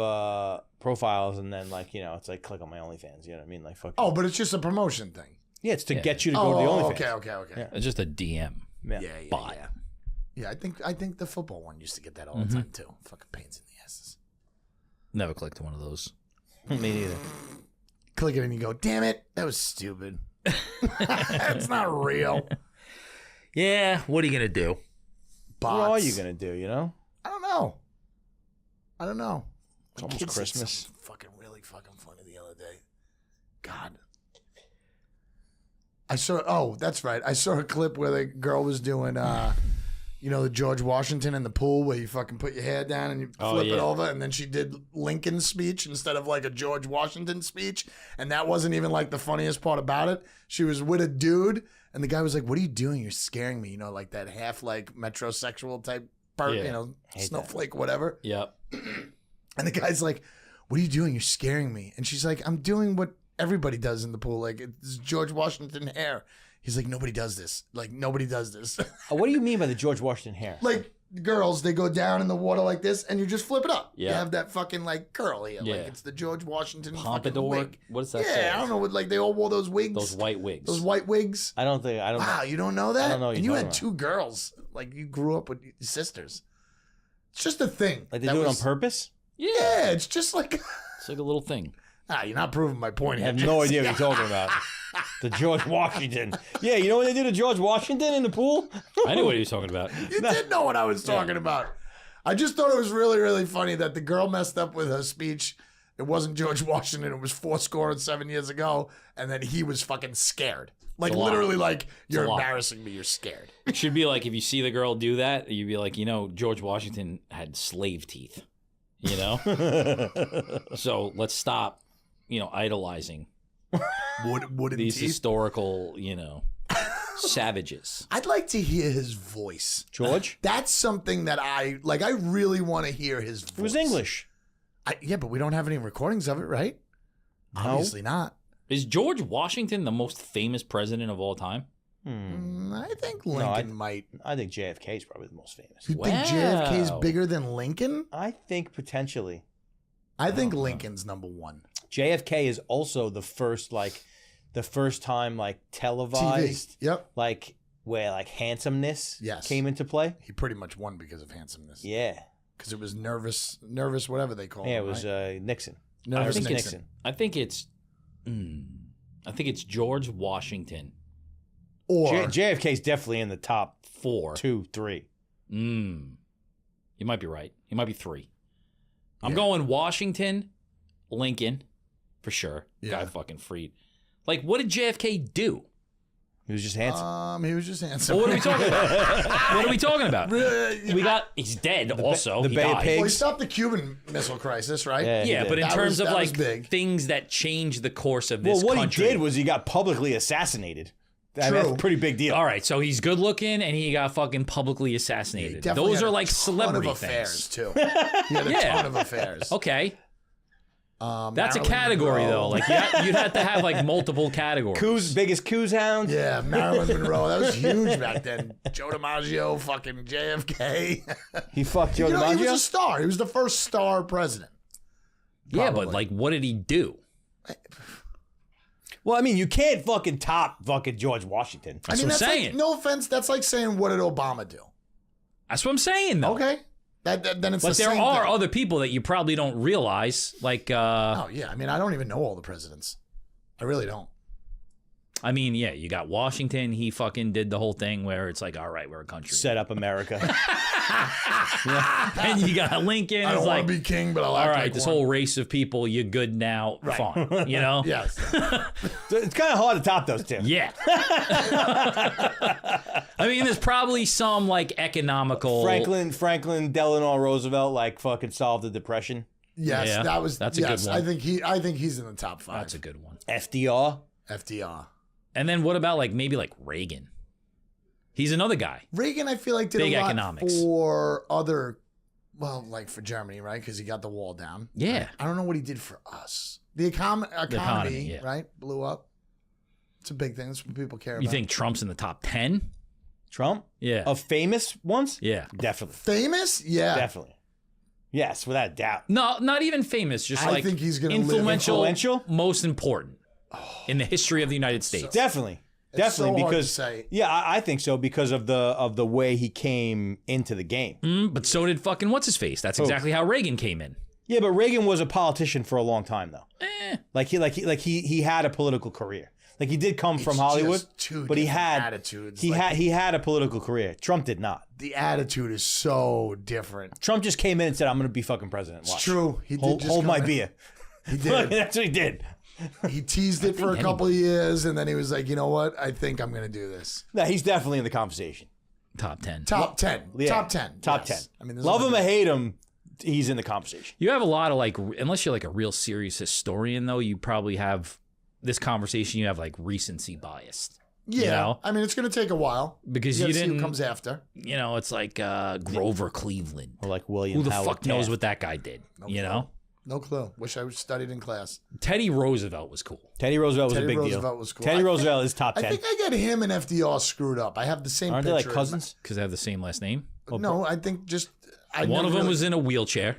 profiles, and then like it's like click on my OnlyFans. You know what I mean? Like fuck. Oh, but it's just a promotion thing. Yeah, it's to Yeah. get you to go to the OnlyFans. Okay. Yeah. It's just a DM. Yeah. Yeah, Bot. yeah. Yeah, I think the football one used to get that all the time too. Fucking pains in the asses. Never clicked one of those. Me neither. Click it and you go, damn it, that was stupid. It's not real. Yeah. What are you going to do? Bots. What are you gonna do? You know? I don't know. It's My almost kid said Christmas. something fucking really fucking funny the other day. God. That's right. I saw a clip where the girl was doing the George Washington in the pool where you fucking put your hair down and you flip it yeah. over, and then she did Lincoln's speech instead of like a George Washington speech, and that wasn't even like the funniest part about it. She was with a dude, and the guy was like, "What are you doing? You're scaring me." You know, like that half like metrosexual type part, Yeah. you know, snowflake, whatever. Yep. And the guy's like, "What are you doing? You're scaring me." And she's like, "I'm doing what everybody does in the pool. Like, it's George Washington hair." He's like, "Nobody does this. Like, nobody does this." What do you mean by the George Washington hair? Like, girls, they go down in the water like this, and you just flip it up. You Yeah. have that fucking, like, curl here. Yeah. Like, it's the George Washington fucking Pompadour. wig. What does that Yeah, say? I don't know. Like, they all wore those wigs. Those white wigs. Those white wigs. I don't. Wow, you don't know that? I don't know what And you're you had talking two girls. Like, you grew up with your sisters. It's just a thing. Like they That do it on was- purpose. Yeah, it's just like... It's like a little thing. You're not proving my point I here. have no idea what you're talking about. The George Washington. Yeah, you know what they do to George Washington in the pool? I knew what he was talking about. You did know what I was talking about. I just thought it was really, really funny that the girl messed up with her speech, It wasn't George Washington. It was 7 years ago, and then he was fucking scared. Like, a lot. literally, like, you're a lot. embarrassing me. You're scared. It should be like if you see the girl do that, you'd be like, George Washington had slave teeth. So let's stop, idolizing Wooden these teeth. historical, savages. I'd like to hear his voice. George? That's something that I really want to hear his voice. It was English. Yeah, but we don't have any recordings of it, right? No. Obviously not. Is George Washington the most famous president of all time? I think Lincoln might. I think JFK is probably the most famous. You think JFK is bigger than Lincoln? I think potentially. I think Lincoln's number one. JFK is also the first time televised. TV. Yep. Where handsomeness came into play. He pretty much won because of handsomeness. Yeah. Because it was nervous, whatever they call it. Yeah, it was right? Nixon. Nervous I think Nixon. I think it's George Washington. Or JFK is definitely in the top 4. 2, 3. You might be right. He might be 3. I'm going Washington, Lincoln, for sure. Yeah. Guy fucking freed. Like, what did JFK do? He was just handsome. he was just handsome. Well, what are we talking about? What are we talking about? He's dead also. the He Bay of died. Pigs. Well, he stopped the Cuban Missile Crisis, right? Yeah. Yeah, He but did. in That terms was- of that was like big. things that changed the course of this Well, what country. he did was he got publicly assassinated. That's True. a pretty big deal. All right, so he's good looking and he got fucking publicly assassinated. Definitely Those had are a like ton celebrity of affairs things. too. He had a Yeah. ton of affairs. Okay, that's a Marilyn category Monroe. though. Like you'd have to have like multiple categories. Biggest coos hound. Yeah, Marilyn Monroe. That was huge back then. Joe DiMaggio, fucking JFK. He fucked Joe He was DiMaggio. a star. He was the first star president. Yeah, but Probably. like, what did he do? Well, I mean, you can't fucking top fucking George Washington. That's I mean, what I'm that's saying. like, no offense, that's like saying, what did Obama do? That's what I'm saying though. Okay. Then it's But the there same are thing. other people that you probably don't realize. Like, Oh, yeah. I mean, I don't even know all the presidents. I really don't. I mean, yeah, you got Washington. He fucking did the whole thing where it's like, all right, we're a country. Set up America. And you got Lincoln. I It's don't like, want to be king, but I'll all act right, like this one. whole race of people, you're good now. Fine. Yes. It's kind of hard to top those two. Yeah. I mean, there's probably some like economical. Franklin Delano Roosevelt fucking solved the depression. Yes, Yeah, that's a good one. I think he's in the top 5. That's a good one. FDR. FDR. And then what about maybe Reagan? He's another guy. Reagan, I feel like, did Big a lot economics. for other, for Germany, right? Because he got the wall down. Yeah. I don't know what he did for us. The economy, yeah. right? Blew up. It's a big thing. That's what people care about. You think Trump's in the top 10? Trump? Yeah. Of famous ones? Yeah. Definitely. famous? Yeah. Definitely. Yes, without a doubt. No, not even famous. Just I think he's gonna live influential, most important in the history of the United States. Definitely. It's so Definitely hard to because say. yeah, I think so because of the way he came into the game. But so did fucking what's his face. That's exactly how Reagan came in. Yeah, but Reagan was a politician for a long time though. He had a political career. He did come from Hollywood, just two but he different had attitudes. he had a political career. Trump did not. The attitude is so different. Trump just came in and said, "I'm going to be fucking president." Watch. It's true. He did Hold, just hold come my in. beer. He did. That's what he did. He teased it for a couple of years, and then he was like, you know what? I think I'm going to do this. No, he's definitely in the conversation. Top 10. Top 10. Yeah. Top 10. Top yes. 10. I mean, there's Love him only- or hate him, he's in the conversation. You have a lot of unless you're a real serious historian though, you probably have this conversation. You have recency biased. Yeah. You know? I mean, it's going to take a while. Because you you gotta see didn't. who comes after. It's like Grover Cleveland. Or William Who the Howard fuck knows Taft. what that guy did? You know, No clue. Wish I studied in class. Teddy Roosevelt was cool. Teddy Roosevelt was Teddy a big Roosevelt deal. was cool. Teddy I Roosevelt is top 10. I think I got him and FDR screwed up. I have the same Aren't they picture. cousins? Because they have the same last name. No, I think just... One of them was in a wheelchair.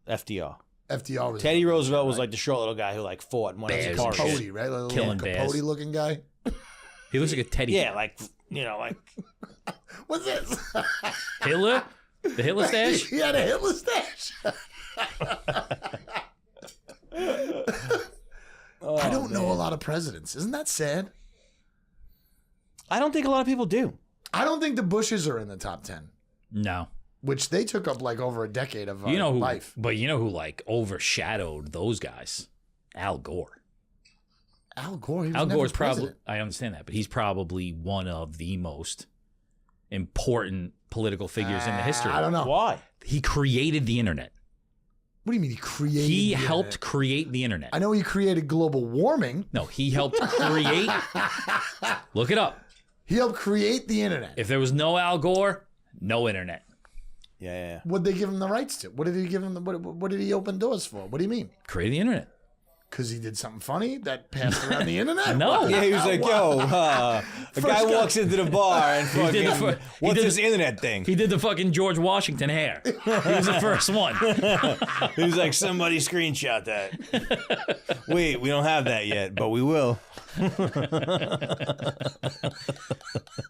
FDR. FDR was... Teddy Roosevelt was the short little guy who fought and won his Bears car. and shit. Cody, right? Like a Killing little bears. Capote looking guy. He looks like a teddy. Yeah, What's this? Hitler. The Hitler stash. He had a Hitler stash. I don't know a lot of presidents. Isn't that sad? I don't think a lot of people do. I don't think the Bushes are in the top 10. No. which they took up like over a decade of You know who, life. but you know who like overshadowed those guys? Al Gore. Al Gore. He was Al never Gore's probably. president. I understand that, but he's probably one of the most important political figures in the history. I don't know. Why? He created the internet. What do you mean he created? He the helped internet? create the internet. I know he created global warming. No, he helped create. Look it up. He helped create the internet. If there was no Al Gore, no internet. Yeah. What did they give him the rights to? What did he give him? What did he open doors for? What do you mean? Create the internet. Because he did something funny that passed around the internet? No. Yeah, he was like, yo, a guy walks into the bar and did the fucking, fir- he what's did this internet thing? He did the fucking George Washington hair. He was the first one. He was like, somebody screenshot that. Wait, we don't have that yet, but we will.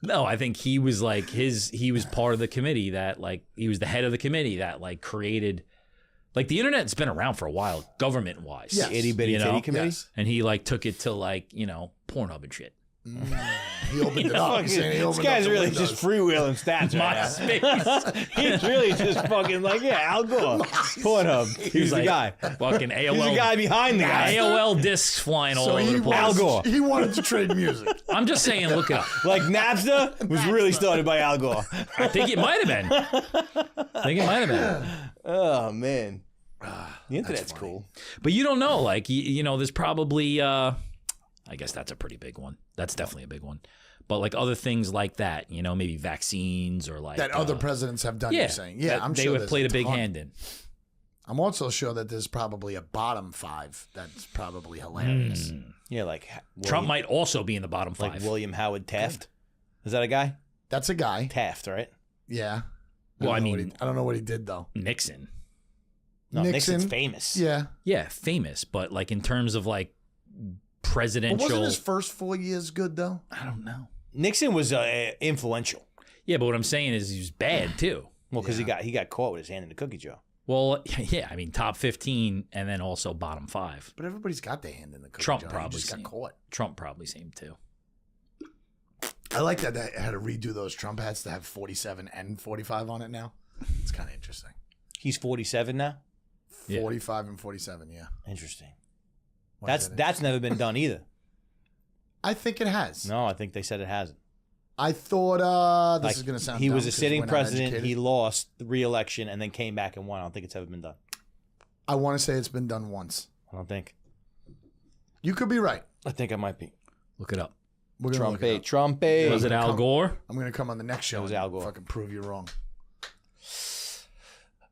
No, I think he was like he was part of the committee that like he was the head of the committee that like created like the internet's been around for a while, government wise. Yes. Itty bitty You know? titty committee? Yes. And he like took it to like, Pornhub and shit. He opened it up. He's saying he This opened guy's up the really windows. just freewheeling stats right now. MySpace. He's really just fucking like, yeah, Al Gore. Pornhub. He's the like, guy. Fucking AOL. He's the guy behind the guy. AOL discs flying all So over he the place. Al Gore. He wanted to trade music. I'm just saying, look it up. Like Napster was really started by Al Gore. I think it might have been. Oh, man. The internet's cool. But you don't know. Like, there's probably, I guess that's a pretty big one. That's definitely a big one. But like other things like that, maybe vaccines or like. That other presidents have done, yeah, you're saying. Yeah, that I'm they sure would there's played a big ton. hand in. I'm also sure that there's probably a bottom 5 that's probably hilarious. Yeah, like Trump might also be in the bottom like 5. William Howard Taft. Is that a guy? That's a guy. Taft, right? Yeah. Well, I don't know what mean- I don't know what he did, though. Nixon. No, Nixon's Nixon. famous. Yeah. Yeah, famous. But like in terms of like But presidential. wasn't his first 4 years good, though? I don't know. Nixon was influential. Yeah, but what I'm saying is he was bad too. Well, because he got caught with his hand in the cookie jar. Well, yeah, I mean top 15 and then also bottom 5. But everybody's got their hand in the cookie Trump jar. probably He just got seen. caught. Trump probably same too. I like that they had to redo those Trump hats to have 47 and 45 on it now. It's kind of interesting. He's 47 now. Yeah. 45 and 47, yeah. Interesting. Why is that That's never been done either. I think it has. No, I think they said it hasn't. I thought this Like, is going to sound he dumb was a 'cause sitting we're not president. educated. He lost the re-election and then came back and won. I don't think it's ever been done. I want to say it's been done once. I don't think. You could be right. I think I might be. Look it up. We're gonna look it Trump. up. Was it Al Gore? I'm going to come on the next show was and Al Gore. fucking prove you wrong.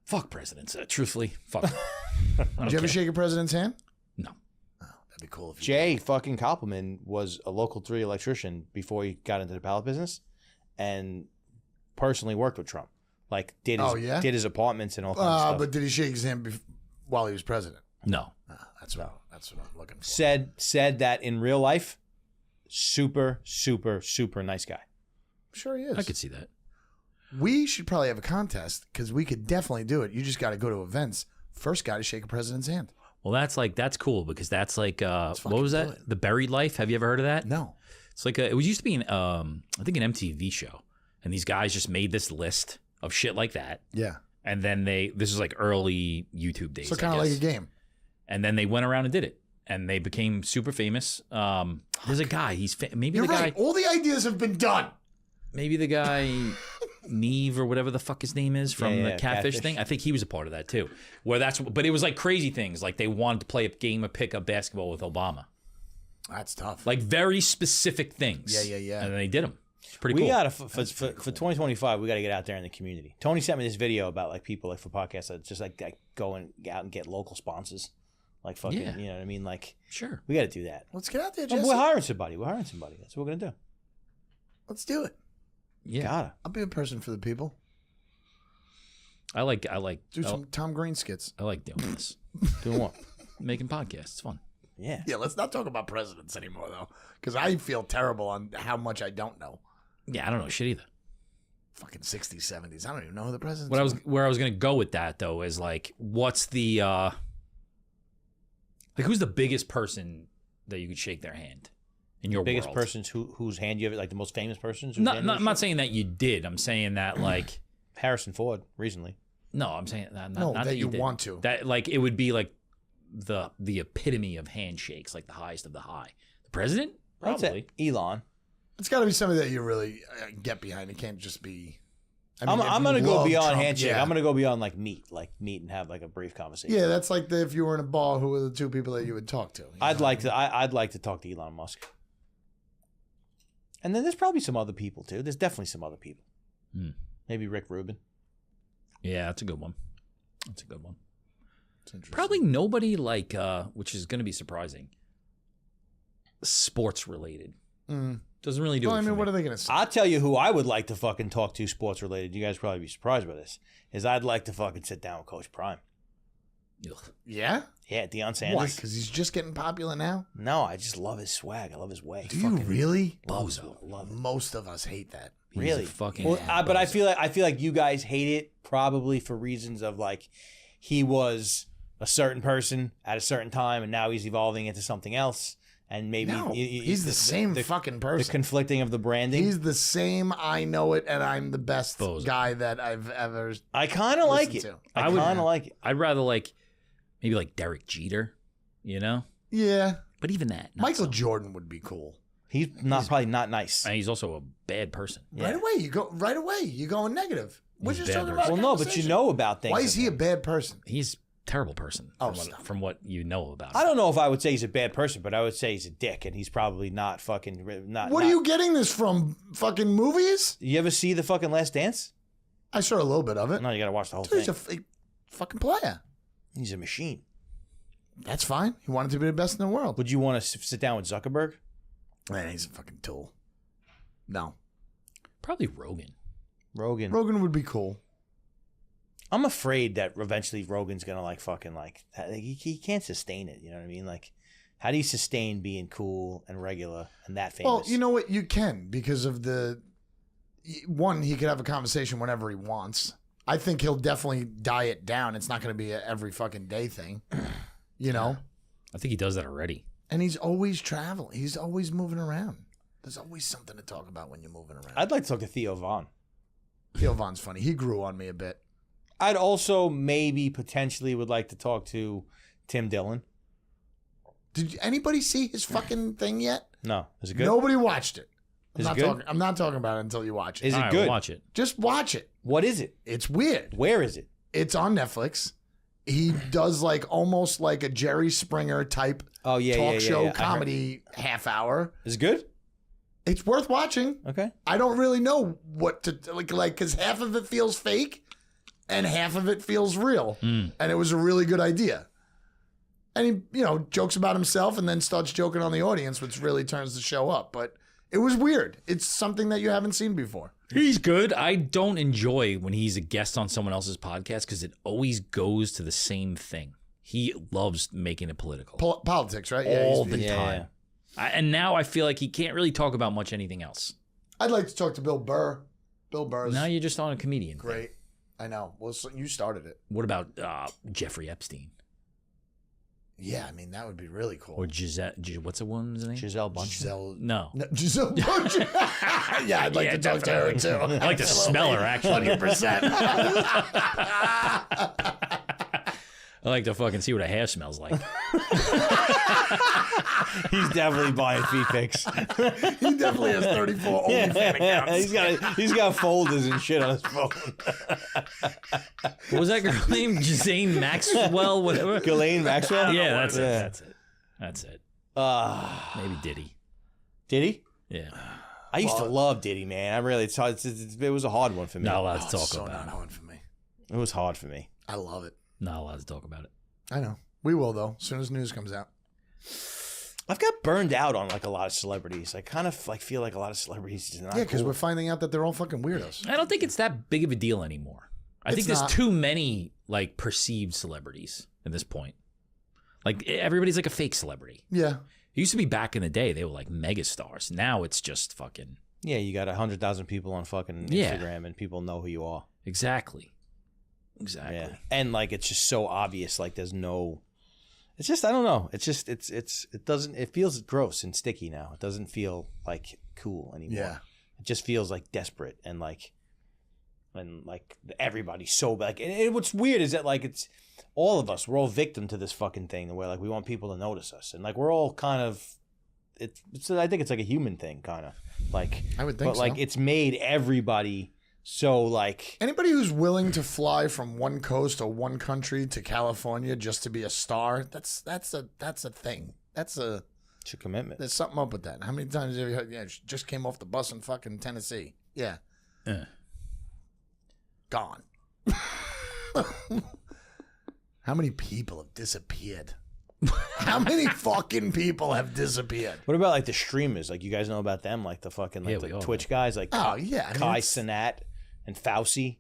Fuck presidents. Truthfully, fuck. I don't Did you ever care. shake a president's hand? No. Oh, that'd be cool if you Jay fucking Koppelman was a local 3 electrician before he got into the pallet business, and personally worked with Trump. Like did his apartments and all kinds of stuff. But did he shake his hand while he was president? No. That's what I'm looking for. Said that in real life, super nice guy. Sure he is. I could see that. We should probably have a contest because we could definitely do it. You just got to go to events. First guy to shake a president's hand. Well, that's cool because that's like what fucking was that? do it. The Buried Life. Have you ever heard of that? No. It's like it used to be I think an MTV show, and these guys just made this list of shit like that, Yeah. and then this is like early YouTube days. So I kind of like guess. a game. And then they went around and did it, and they became super famous. There's a guy. Maybe You're the right. guy. All the ideas have been done. Maybe the guy Neve or whatever the fuck his name is from the Yeah, catfish Catfish. thing. I think he was a part of that too. But it was like crazy things. Like they wanted to play a game of pickup basketball with Obama. That's tough. Like very specific things. Yeah. And then they did them. It's pretty We cool. gotta for 2025. We gotta get out there in the community. Tony sent me this video about like people like for podcasts that just like go and out and get local sponsors, like fucking. Yeah. You know what I mean? Like Sure. we gotta do that. Let's get out there, Well, Jesse. we're hiring somebody. That's what we're gonna do. Let's do it. Yeah. Gotta. I'll be a person for the people. I like Do some Tom Green skits. I like doing this. Doing what? Making podcasts. It's fun. Yeah. Yeah, let's not talk about presidents anymore, though, because I feel terrible on how much I don't know. Yeah, I don't know shit either. Fucking 60s, 70s. I don't even know who the presidents Where I was gonna go with that though is like what's the like who's the biggest person that you could shake their hand in your Biggest world? persons whose hand you have, like the most famous persons. I'm not saying that you did. I'm saying that like Harrison Ford recently. No, I'm saying not that you did. want to. That like it would be like the epitome of handshakes, like the highest of the high. The president, I'd say probably. Elon. It's got to be something that you really get behind. It can't just be. I mean, I'm if gonna you go love beyond Trump, handshake. yeah. I'm gonna go beyond like meet and have like a brief conversation. Yeah, that's like if you were in a bar, who were the two people that you would talk to? You I'd know like what I mean? to. I'd like to talk to Elon Musk. And then there's probably some other people too. There's definitely some other people. Maybe Rick Rubin. Yeah, that's a good one. That's a good one. It's interesting. Probably nobody like, which is going to be surprising. Sports related. Doesn't really do Well, it. I mean, for what me. are they going to say? I'll tell you who I would like to fucking talk to sports related. You guys probably be surprised by this. Is I'd like to fucking sit down with Coach Prime. Ugh. Yeah? Yeah, Deion Why? Sanders. Because he's just getting popular now? No, I just love his swag. I love his way. Do you really? Bozo. Love it. Most of us hate that. He's Really? a fucking. Well, but I bozo. feel like you guys hate it probably for reasons of like he was a certain person at a certain time and now he's evolving into something else and maybe No, he's the same fucking the person. conflicting of the branding. He's the same I know it and I'm the best Bozo. guy that I've ever. I kind of like it. Listen to. I I would- kind of like it. I'd rather like maybe like Derek Jeter, you know. Yeah. But even that, not Michael so. Jordan would be cool. He's probably not nice. And he's also a bad person. Yeah. Right away. You're going negative. We're He's just bad talking person. about. Well, no, but you know about things. Why is of he a him. bad person? He's a terrible person. Oh, from, stop. from what you know about. I him. don't know if I would say he's a bad person, but I would say he's a dick, and he's probably not fucking not. What not- are you getting this from? Fucking movies? You ever see the fucking Last Dance? I saw a little bit of it. No, you gotta watch the whole Dude, he's thing. a fucking player. He's a machine. That's fine. He wanted to be the best in the world. Would you want to sit down with Zuckerberg? Man, he's a fucking tool. No. Probably Rogan. Rogan. Rogan would be cool. I'm afraid that eventually Rogan's gonna like fucking like he can't sustain it. You know what I mean? Like, how do you sustain being cool and regular and that famous? Well, you know what? You can because of the one. He could have a conversation whenever he wants. I think he'll definitely diet down. It's not going to be a every fucking day thing, you know. I think he does that already. And he's always traveling. He's always moving around. There's always something to talk about when you're moving around. I'd like to talk to Theo Vaughn. Theo Vaughn's funny. He grew on me a bit. I'd also maybe potentially would like to talk to Tim Dillon. Did anybody see his fucking thing yet? No, is it good? Nobody watched it. Is it good? I'm not talking about it until you watch it. Is it All right, good? we'll watch it. Just watch it. What is it? It's weird. Where is it? It's on Netflix. He does like almost like a Jerry Springer type Oh yeah, talk yeah, show yeah. I heard- comedy half hour. Is it good? It's worth watching. Okay. I don't really know what to like because half of it feels fake and half of it feels real. And it was a really good idea. And he, jokes about himself and then starts joking on the audience, which really turns the show up. But it was weird. It's something that you haven't seen before. He's good. I don't enjoy when he's a guest on someone else's podcast because it always goes to the same thing. He loves making it political Politics, right? all he's- the Yeah. time. And now I feel like he can't really talk about much anything else. I'd like to talk to Bill Burr. Bill Burr's Now you're just on a comedian. great. I know. Well, so you started it. What about Jeffrey Epstein Yeah, I mean, that would be really cool. or Giselle? What's the woman's name? Giselle Bunch. Giselle. No. No, Giselle Bunch. Yeah, I'd like Yeah, to talk to her too. I like to smell her, actually. 100%. I like to fucking see what a hair smells like. He's definitely buying feet pics. He definitely has 34 OnlyFans accounts. he's got folders and shit on his phone. What was that girl named? Jane Maxwell, whatever. Ghislaine Maxwell. Yeah, that's it. Yeah. That's it. That's it. Maybe Diddy. Did he? Yeah. I used to love Diddy, man. I really. It was a hard one for me. Not allowed to Oh, talk it's so about not it. hard for me. It was hard for me. I love it. Not allowed to talk about it. I know. We will though. As soon as news comes out. I've got burned out on like a lot of celebrities. I kind of like feel like a lot of celebrities is not Yeah, because cool. we're finding out that they're all fucking weirdos. I don't think it's that big of a deal anymore. I think It's there's not. too many like perceived celebrities at this point. Like everybody's like a fake celebrity. Yeah. It used to be back in the day they were like megastars. Now it's just fucking Yeah, you got 100,000 people on fucking Yeah. Instagram and people know who you are. exactly. Yeah, and like it's just so obvious. Like there's no. It's just I don't know. It's just it doesn't. It feels gross and sticky now. It doesn't feel like cool anymore. Yeah. It just feels like desperate and like and like everybody's so like. And what's weird is that like it's all of us. We're all victim to this fucking thing where like we want people to notice us, and like we're all kind of. It's I think it's like a human thing, kind of like. I would think but like so. it's made everybody so like. Anybody who's willing to fly from one coast or one country to California just to be a star, that's a thing. It's a commitment. There's something up with that. How many times have you heard? Yeah, just came off the bus in fucking Tennessee. Yeah, gone. How many people have disappeared? How many fucking people have disappeared? What about like the streamers? Like you guys know about them? Like the fucking like we the all Twitch guys? Like Oh yeah, I mean, Kai it's Cenat and Fauci.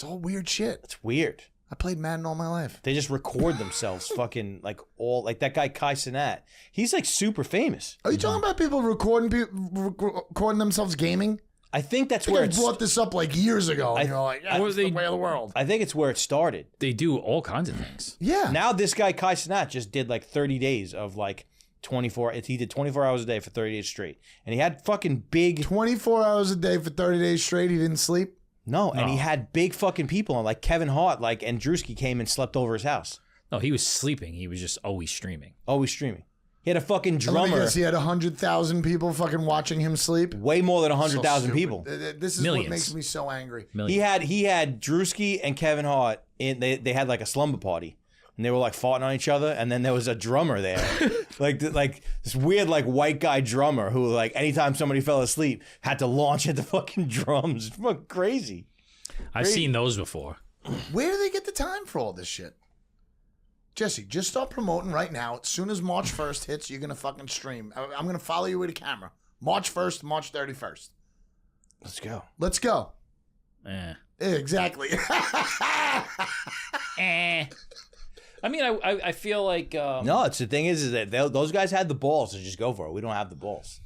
all weird shit. It's weird. I played Madden all my life. They just record themselves fucking like all like that guy Kai Cenat. He's like super famous. Are you talking about people recording themselves gaming? I think that's I where think I it's. brought this up like years ago. And you're like, yeah, Or it's the they- way of the world. I think it's where it started. They do all kinds of things. Yeah. Now this guy Kai Cenat just did like 30 days of like 24. He did 24 hours a day for 30 days straight, and he had fucking big. 24 hours a day for 30 days straight. He didn't sleep. No, and he No. had big fucking people on. Like Kevin Hart, like and Drewski came and slept over his house. No, he was sleeping. He was just always streaming. Always streaming. He had a fucking Let me drummer. guess, he had 100,000 people fucking watching him sleep. Way more than So 100,000 stupid. people. This is Millions. what makes me so angry. Million. He had Drewski and Kevin Hart in. They had like a slumber party, and they were like farting on each other. And then there was a drummer there, like this weird like white guy drummer who like anytime somebody fell asleep had to launch into fucking drums. It's fucking crazy. I've seen those before. Where do they get the time for all this shit? Jesse, just start promoting right now. As soon as March 1st hits, you're going to fucking stream. I'm going to follow you with a camera. March 1st, March 31st. Let's go. Let's go. Eh. Exactly. I mean, I feel like No, it's the thing is that those guys had the balls to just go for it. We don't have the balls.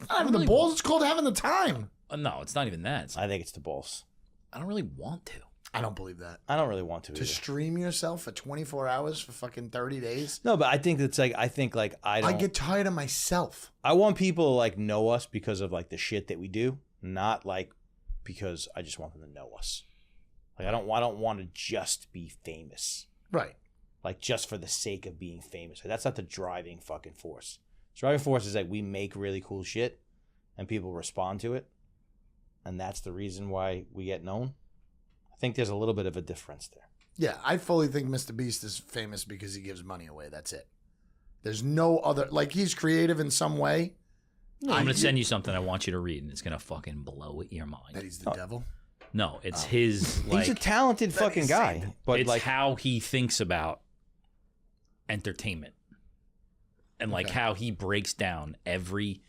Having the balls, it's called having the time. no, it's not even that. I think it's the balls. I don't really want to. I don't believe that. I don't really want to To either. stream yourself for 24 hours for fucking 30 days? No, but I think it's like I don't. I get tired of myself. I want people to like know us because of like the shit that we do, not like because I just want them to know us. Like I don't want to just be famous, Right. like just for the sake of being famous. Like, that's not the driving fucking force. Driving force is like we make really cool shit, and people respond to it, and that's the reason why we get known. I think there's a little bit of a difference there. Yeah, I fully think Mr. Beast is famous because he gives money away. That's it. There's no other, like, he's creative in some way. I'm gonna send you something I want you to read, and it's gonna fucking blow your That mind. he's the devil. No, it's his like. He's a talented fucking he's guy, saying but it's like how he thinks about entertainment, and like how he breaks down every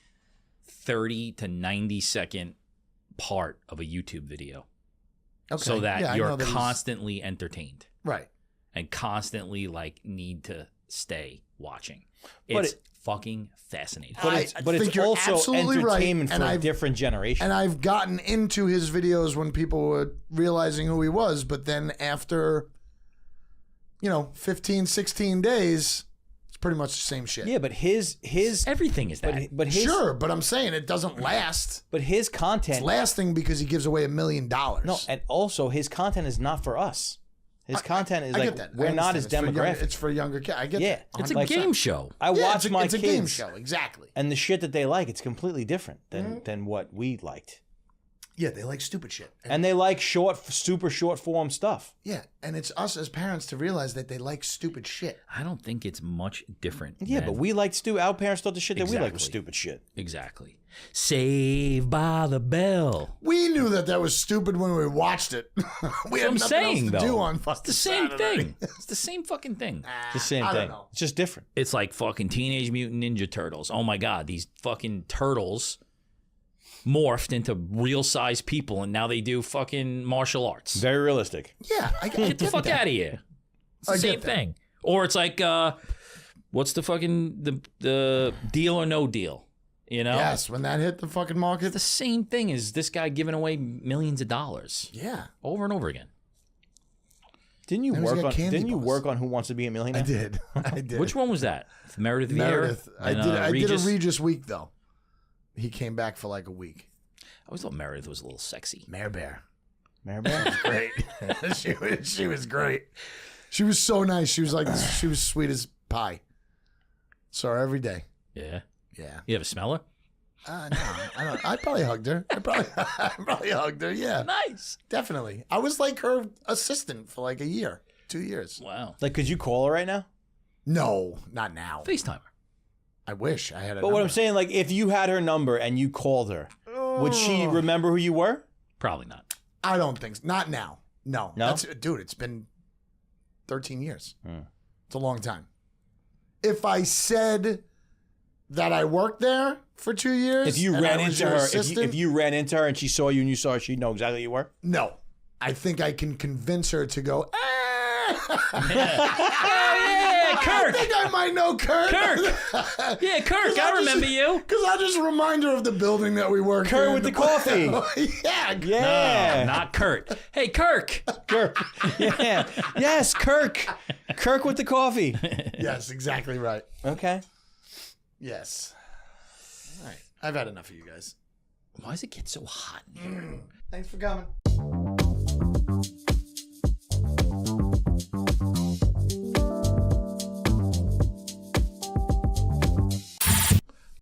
30 to 90 second part of a YouTube video, Okay. so that Yeah, I you're know that he's- constantly entertained Right. and constantly like need to stay watching. But It's fucking fascinating. but I it's think you're also absolutely right, entertainment and for a I've- different generation. And I've gotten into his videos when people were realizing who he was, but then after, 15, 16 days, it's pretty much the same shit. Yeah, but his Everything is that. but his Sure, but I'm saying it doesn't last. but his It's content lasting because he gives away $1 million. no, and also his content is not for us. His content is I like get that. I we're not his understand. demographic. It's for younger kids. I get Yeah. that. It's a 100%. game show. I Yeah, watch my it's a kids game show. Exactly. and the shit that they like. It's completely different Mm-hmm. than what we liked. Yeah, they like stupid shit. And they like super short form stuff. Yeah, and it's us as parents to realize that they like stupid shit. I don't think it's much different. Yeah, than- but we like stupid. Our parents thought the shit that we like was Exactly. stupid shit. exactly. Saved by the Bell. We knew that was stupid when we watched it. We had I'm nothing saying else to though, do on it's fucking the same Saturday. thing. It's the same fucking thing. It's the same I don't thing. know. It's just different. It's like fucking Teenage Mutant Ninja Turtles. Oh my god, these fucking turtles morphed into real size people, and now they do fucking martial arts. Very realistic. Yeah, I Get the fuck out of here. It's the I same get that. thing. Or it's like, what's the fucking the Deal or No Deal? You know, Yes, when that hit the fucking market. it's the same thing as this guy giving away millions of dollars Yeah, over and over again. Didn't you Now he's work got on? candy Didn't you bars. work on Who Wants to Be a Millionaire? I did. I did. Which one was that? Meredith Vieira? Meredith. I and, did. I did a Regis? Regis week though. He came back for like a week. I always thought Meredith was a little sexy. Mare Bear. Maribel? Great. she was great. She was so nice. She was sweet as pie. Saw her every day. Yeah. Yeah. You ever smell her? No, I don't. I probably hugged her. I probably hugged her. Yeah. Nice. Definitely. I was like her assistant for like a year, 2 years. Wow. Like, could you call her right now? No, not now. FaceTimer. I wish I had a But what I'm number. saying, like, if you had her number and you called her, would she remember who you were? Probably not. I don't think so. Not now. No. No? Dude, it's been 13 years. It's a long time. If I said that I worked there for 2 years, If you and ran I was into your her, assistant, if you ran into her and she saw you and you saw her, she'd know exactly who you were? no. I think I can convince her to go, Yeah, Kirk. I think I might know Kirk. Yeah, Kirk. I remember you. Because I'll just remind her of the building that we worked in. Kurt with the coffee. Yeah. Yeah. No, not Kurt. Hey, Kirk. Kirk. Yeah. Yes, Kirk. Kirk with the coffee. Yes, exactly right. Okay. Yes. All right. I've had enough of you guys. Why does it get so hot in here? Thanks for coming.